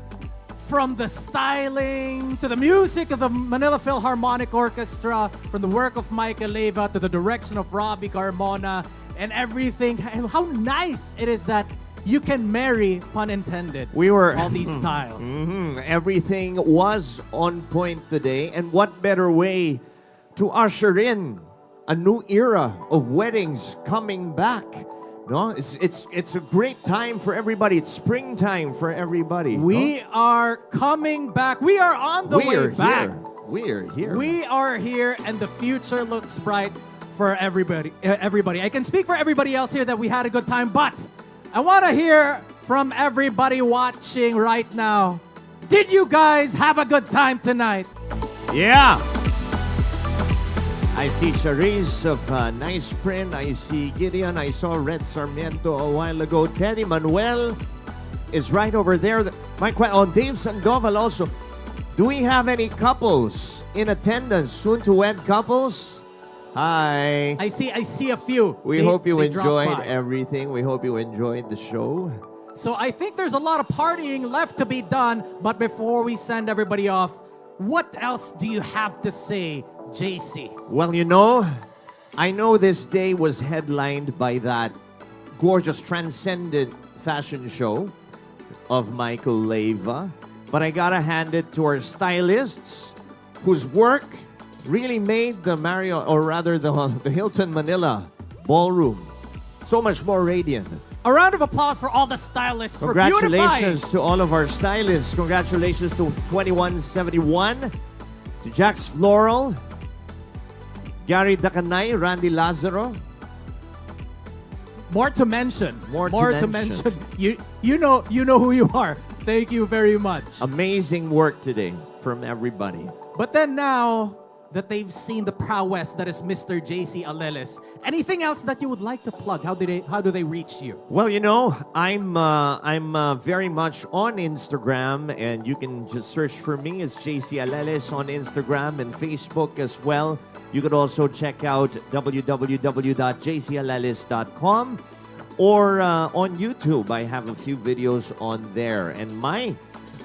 [SPEAKER 1] from the styling to the music of the Manila Philharmonic Orchestra, from the work of Michael Leyva to the direction of Robbie Carmona and everything. And how nice it is that you can marry, pun intended, all these styles.
[SPEAKER 12] Everything was on point today. And what better way to usher in a new era of weddings coming back? No, it's a great time for everybody. It's springtime for everybody.
[SPEAKER 1] We are coming back. We are on the way back.
[SPEAKER 12] We are here.
[SPEAKER 1] We are here, and the future looks bright for everybody. I can speak for everybody else here that we had a good time, but I want to hear from everybody watching right now. Did you guys have a good time tonight?
[SPEAKER 12] Yeah. I see Charisse of Nice Print. I see Gideon. I saw Red Sarmiento a while ago. Teddy Manuel is right over there. Dave Sandoval also. Do we have any couples in attendance? Soon to wed couples? Hi.
[SPEAKER 1] I see a few.
[SPEAKER 12] We hope you enjoyed everything. We hope you enjoyed the show.
[SPEAKER 1] So I think there's a lot of partying left to be done. But before we send everybody off, what else do you have to say, JC?
[SPEAKER 12] Well, I know this day was headlined by that gorgeous, transcendent fashion show of Michael Leyva. But I gotta hand it to our stylists, whose work really made the the Hilton Manila ballroom so much more radiant.
[SPEAKER 1] A round of applause for all the stylists for beautifying.
[SPEAKER 12] Congratulations to all of our stylists. Congratulations to 2171, to Jax Floral, Gary Dacanay, Randy Lazaro.
[SPEAKER 1] More to mention.
[SPEAKER 12] More to mention.
[SPEAKER 1] You know who you are. Thank you very much.
[SPEAKER 12] Amazing work today from everybody.
[SPEAKER 1] But then now that they've seen the prowess that is Mr. JC Alelis, anything else that you would like to plug? How do they reach you?
[SPEAKER 12] Well, I'm very much on Instagram, and you can just search for me as JC Alelis on Instagram and Facebook as well. You could also check out www.jcalelis.com or on YouTube. I have a few videos on there. And my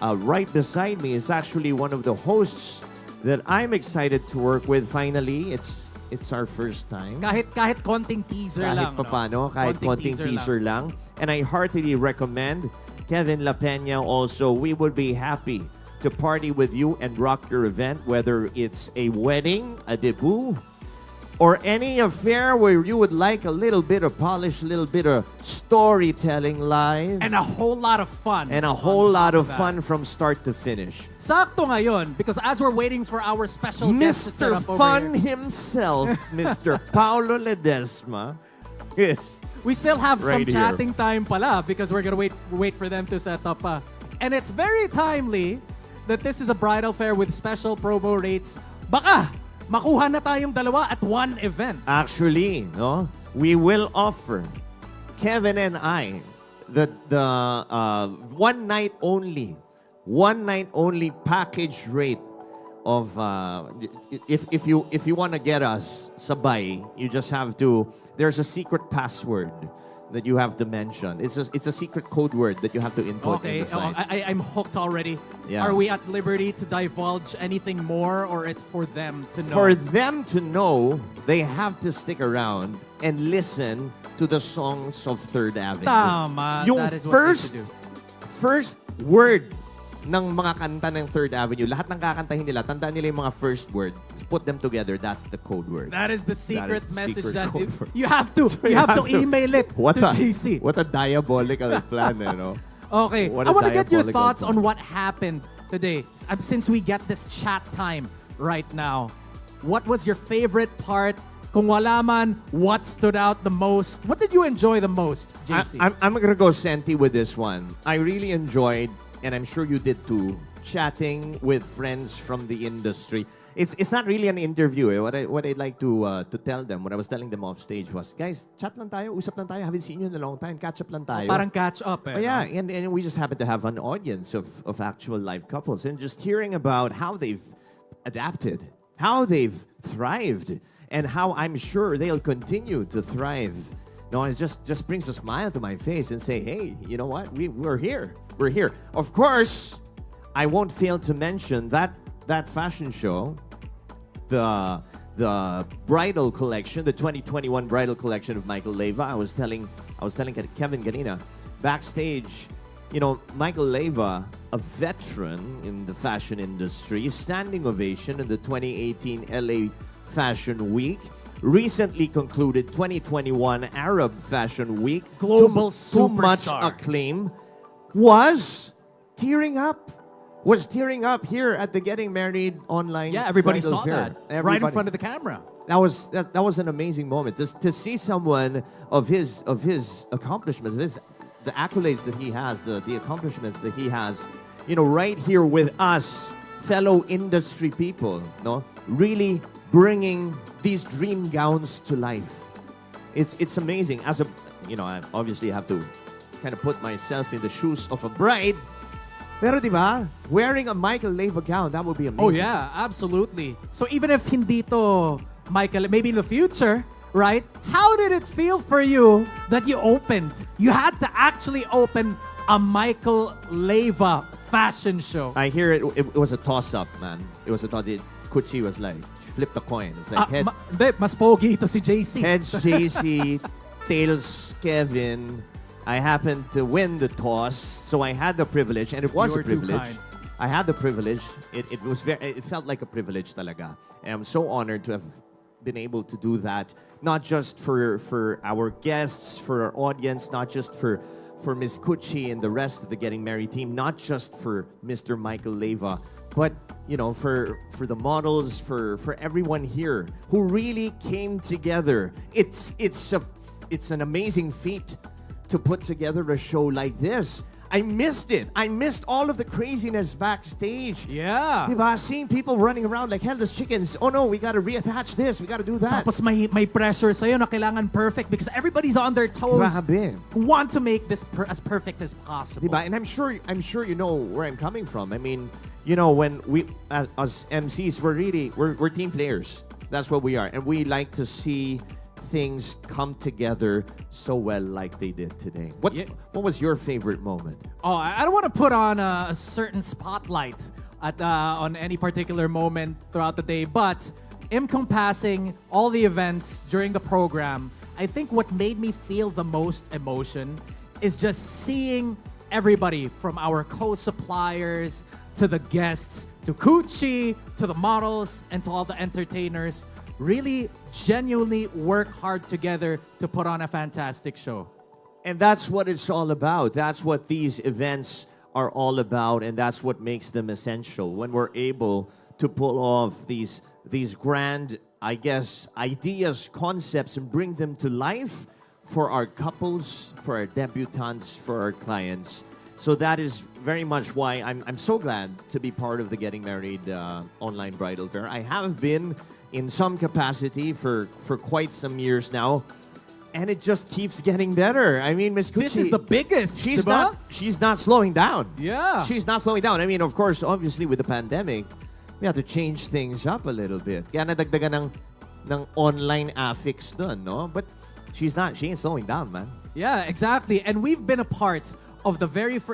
[SPEAKER 12] right beside me is actually one of the hosts that I'm excited to work with. Finally, it's our first time.
[SPEAKER 1] Kahit konting teaser lang.
[SPEAKER 12] Kahit konting teaser lang. And I heartily recommend Kevin Lapena also. We would be happy to party with you and rock your event, whether it's a wedding, a debut, or any affair where you would like a little bit of polish, a little bit of storytelling live.
[SPEAKER 1] And a whole lot of fun.
[SPEAKER 12] And a whole lot of fun from start to finish.
[SPEAKER 1] Sakto ngayon, because as we're waiting for our special guest to set
[SPEAKER 12] Mr.
[SPEAKER 1] up over
[SPEAKER 12] Fun
[SPEAKER 1] here,
[SPEAKER 12] himself, Mr. Paulo Ledesma. Yes.
[SPEAKER 1] we still have some
[SPEAKER 12] Right here.
[SPEAKER 1] chatting time pala because we're gonna wait for them to set up. And it's very timely that this is a bridal fair with special promo rates. Baka makuha na tayong dalawa at one event.
[SPEAKER 12] Actually, we will offer Kevin and I the one night only package rate of if you want to get us sabay, you just have to. There's a secret password that you have to mention. It's a secret code word that you have to input
[SPEAKER 1] Okay,
[SPEAKER 12] in the site.
[SPEAKER 1] I'm hooked already.
[SPEAKER 12] Yeah.
[SPEAKER 1] Are we at liberty to divulge anything more, or it's for them to know?
[SPEAKER 12] For them to know, they have to stick around and listen to the songs of Third Avenue.
[SPEAKER 1] Tama,
[SPEAKER 12] Yung
[SPEAKER 1] that is what we should do.
[SPEAKER 12] first word ng mga kanta ng Third Avenue, lahat ng kakantahin nila, tandaan nila yung mga first word. Put them together, that's the code word.
[SPEAKER 1] That is the secret
[SPEAKER 12] is the
[SPEAKER 1] message
[SPEAKER 12] secret
[SPEAKER 1] that
[SPEAKER 12] code word.
[SPEAKER 1] you have to
[SPEAKER 12] So
[SPEAKER 1] you have to email it
[SPEAKER 12] What
[SPEAKER 1] to
[SPEAKER 12] a,
[SPEAKER 1] JC.
[SPEAKER 12] What a diabolical plan, you know?
[SPEAKER 1] Okay,
[SPEAKER 12] What
[SPEAKER 1] I
[SPEAKER 12] a
[SPEAKER 1] want to get your
[SPEAKER 12] diabolical
[SPEAKER 1] thoughts
[SPEAKER 12] plan.
[SPEAKER 1] on what happened today. Since we get this chat time right now, what was your favorite part? Kung wala man, what stood out the most? What did you enjoy the most, JC?
[SPEAKER 12] I'm gonna go Senti with this one. I really enjoyed, and I'm sure you did too, chatting with friends from the industry. It's not really an interview. What I'd like to tell them, what I was telling them off stage was, guys, chat lang tayo, usap lang tayo. Haven't seen you in a long time. Catch up lang tayo.
[SPEAKER 1] Parang catch up
[SPEAKER 12] Oh, yeah, and we just happen to have an audience of actual live couples, and just hearing about how they've adapted, how they've thrived, and how I'm sure they'll continue to thrive. No, it just brings a smile to my face and say, hey, you know what? We're here. We're here. Of course, I won't fail to mention that fashion show, the bridal collection, the 2021 bridal collection of Michael Leyva. I was telling Kevin Ganina backstage, you know, Michael Leyva, a veteran in the fashion industry, standing ovation in the 2018 LA Fashion Week. Recently concluded 2021 Arab Fashion Week.
[SPEAKER 1] Global
[SPEAKER 12] too much
[SPEAKER 1] superstar.
[SPEAKER 12] acclaim. Was tearing up here at the Getting Married online.
[SPEAKER 1] Yeah, everybody
[SPEAKER 12] bridal
[SPEAKER 1] saw
[SPEAKER 12] fair.
[SPEAKER 1] that right in
[SPEAKER 12] Everybody.
[SPEAKER 1] front of the camera.
[SPEAKER 12] That was an amazing moment. Just to see someone of his accomplishments, the accolades that he has, the accomplishments that he has, you know, right here with us, fellow industry people, no, really bringing these dream gowns to life. It's amazing. As a, you know, I obviously have to kind of put myself in the shoes of a bride. Pero di ba, wearing a Michael Leyva gown, that would be amazing.
[SPEAKER 1] Oh yeah, absolutely. So even if hindi to Michael, maybe in the future, right? How did it feel for you that you had to actually open a Michael Leyva fashion show?
[SPEAKER 12] I hear it was a toss-up, man. It was a toss. Kuchi was like, flip the coin. It's like
[SPEAKER 1] Mas pogi ito si JC.
[SPEAKER 12] heads JC, tails Kevin. I happened to win the toss, so I had the privilege, and it was
[SPEAKER 1] You were
[SPEAKER 12] a
[SPEAKER 1] too
[SPEAKER 12] privilege.
[SPEAKER 1] kind.
[SPEAKER 12] I had the privilege. It felt like a privilege talaga. And I'm so honored to have been able to do that, not just for our guests, for our audience, not just for Miss Kuchi and the rest of the Getting Married team, not just for Mr. Michael Leyva, but you know, for the models, for everyone here who really came together. It's an amazing feat to put together a show like this. I missed it. I missed all of the craziness backstage.
[SPEAKER 1] Yeah.
[SPEAKER 12] Diba? Seeing people running around like headless chickens. Oh no, we gotta reattach this. We gotta do that.
[SPEAKER 1] Tapos may pressure sa'yo na kailangan perfect because everybody's on their toes.
[SPEAKER 12] Grabe.
[SPEAKER 1] Who want to make this as perfect as possible.
[SPEAKER 12] Diba? And I'm sure you know where I'm coming from. I mean, you know, when we as MCs, we're team players. That's what we are, and we like to see things come together so well like they did today. What was your favorite moment?
[SPEAKER 1] Oh, I don't want to put on a certain spotlight on any particular moment throughout the day, but encompassing all the events during the program, I think what made me feel the most emotion is just seeing everybody from our co-suppliers to the guests to Gucci to the models and to all the entertainers really genuinely work hard together to put on a fantastic show.
[SPEAKER 12] And that's what it's all about. That's what these events are all about, and that's what makes them essential. When we're able to pull off these grand, I guess, ideas, concepts, and bring them to life for our couples, for our debutantes, for our clients. So that is very much why I'm so glad to be part of the Getting Married online bridal fair. I have been in some capacity for quite some years now, and it just keeps getting better. I mean, Miss Gucci,
[SPEAKER 1] This is the biggest,
[SPEAKER 12] She's
[SPEAKER 1] diba?
[SPEAKER 12] not slowing down.
[SPEAKER 1] Yeah.
[SPEAKER 12] She's not slowing down. I mean, of course, obviously with the pandemic, we have to change things up a little bit. Kaya nadagdagan ng online affix dun, no? But she ain't slowing down, man.
[SPEAKER 1] Yeah, exactly. And we've been a part of the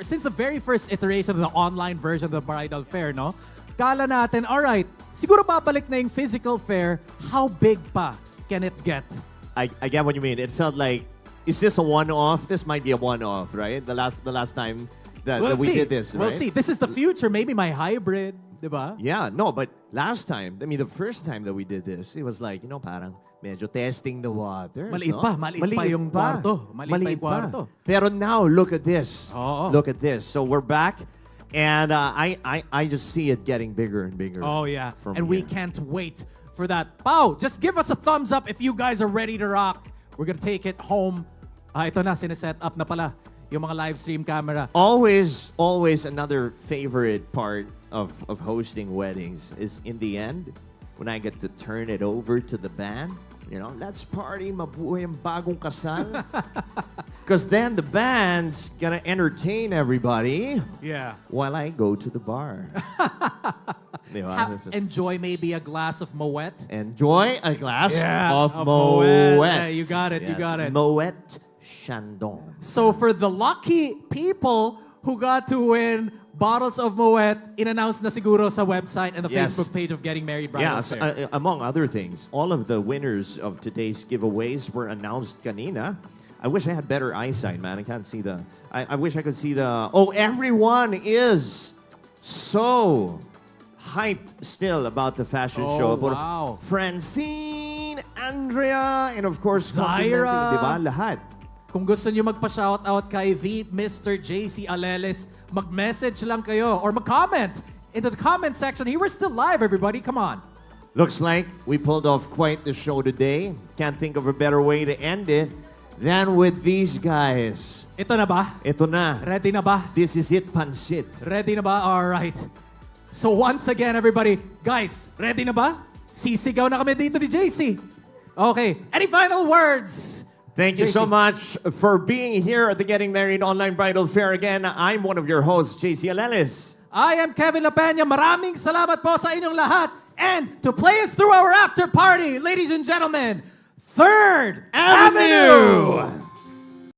[SPEAKER 1] since the very first iteration of the online version of the bridal fair, no? Kala natin, alright, siguro babalik na yung physical fair, how big pa can it get?
[SPEAKER 12] I get what you mean. It felt like, is this a one-off? This might be a one-off, right? The last time that we did this, right?
[SPEAKER 1] We'll see. This is the future. Maybe my hybrid, diba?
[SPEAKER 12] Yeah, no, but last time, I mean, the first time that we did this, it was like, parang medyo testing the waters.
[SPEAKER 1] Maliit
[SPEAKER 12] no?
[SPEAKER 1] pa, maliit pa yung kwarto. Maliit pa yung kwarto.
[SPEAKER 12] Pero now, look at this.
[SPEAKER 1] Oo.
[SPEAKER 12] Look at this. So we're back, and I just see it getting bigger and bigger.
[SPEAKER 1] Oh, yeah.
[SPEAKER 12] from
[SPEAKER 1] And we
[SPEAKER 12] here.
[SPEAKER 1] can't wait for that. Pao, just give us a thumbs up if you guys are ready to rock. We're gonna take it home. Ito na, sineset up na pala yung mga live stream camera.
[SPEAKER 12] Always another favorite part of hosting weddings is in the end, when I get to turn it over to the band. Let's party, mabuhay ang bagong kasal. Because then the band's gonna entertain everybody
[SPEAKER 1] Yeah.
[SPEAKER 12] while I go to the bar. Diba? This is-
[SPEAKER 1] Enjoy maybe a glass of Moet.
[SPEAKER 12] Enjoy a glass of
[SPEAKER 1] Moet.
[SPEAKER 12] Moet.
[SPEAKER 1] Yeah, you got it, you got it.
[SPEAKER 12] Moet Chandon.
[SPEAKER 1] So for the lucky people who got to win bottles of Moet, in-announce na siguro sa website and the
[SPEAKER 12] Yes.
[SPEAKER 1] Facebook page of Getting Married Bridal
[SPEAKER 12] Yes,
[SPEAKER 1] Fair.
[SPEAKER 12] among other things, all of the winners of today's giveaways were announced kanina. I wish I had better eyesight, man. I can't see the... I wish I could see the... Oh, everyone is so hyped still about the fashion
[SPEAKER 1] Oh,
[SPEAKER 12] show.
[SPEAKER 1] wow.
[SPEAKER 12] Francine, Andrea, and of course,
[SPEAKER 1] Zaira.
[SPEAKER 12] complimenting, diba? Lahat.
[SPEAKER 1] Kung gusto niyo magpa-shoutout kay the Mr. JC Aleles, mag-message lang kayo or mag-comment into the comment section. Here, we're still live, everybody. Come on.
[SPEAKER 12] Looks like we pulled off quite the show today. Can't think of a better way to end it than with these guys.
[SPEAKER 1] Ito na ba?
[SPEAKER 12] Ito na.
[SPEAKER 1] Ready na ba?
[SPEAKER 12] This is it, Pansit.
[SPEAKER 1] Ready na ba? All right. So once again, everybody, guys, ready na ba? Sisigaw na kami dito ni JC. Okay. Any final words?
[SPEAKER 12] Thank you
[SPEAKER 1] JC.
[SPEAKER 12] so much for being here at the Getting Married Online Bridal Fair again. I'm one of your hosts, JC Aleles.
[SPEAKER 1] I am Kevin Lapena. Maraming salamat po sa inyong lahat. And to play us through our after party, ladies and gentlemen, Third Avenue!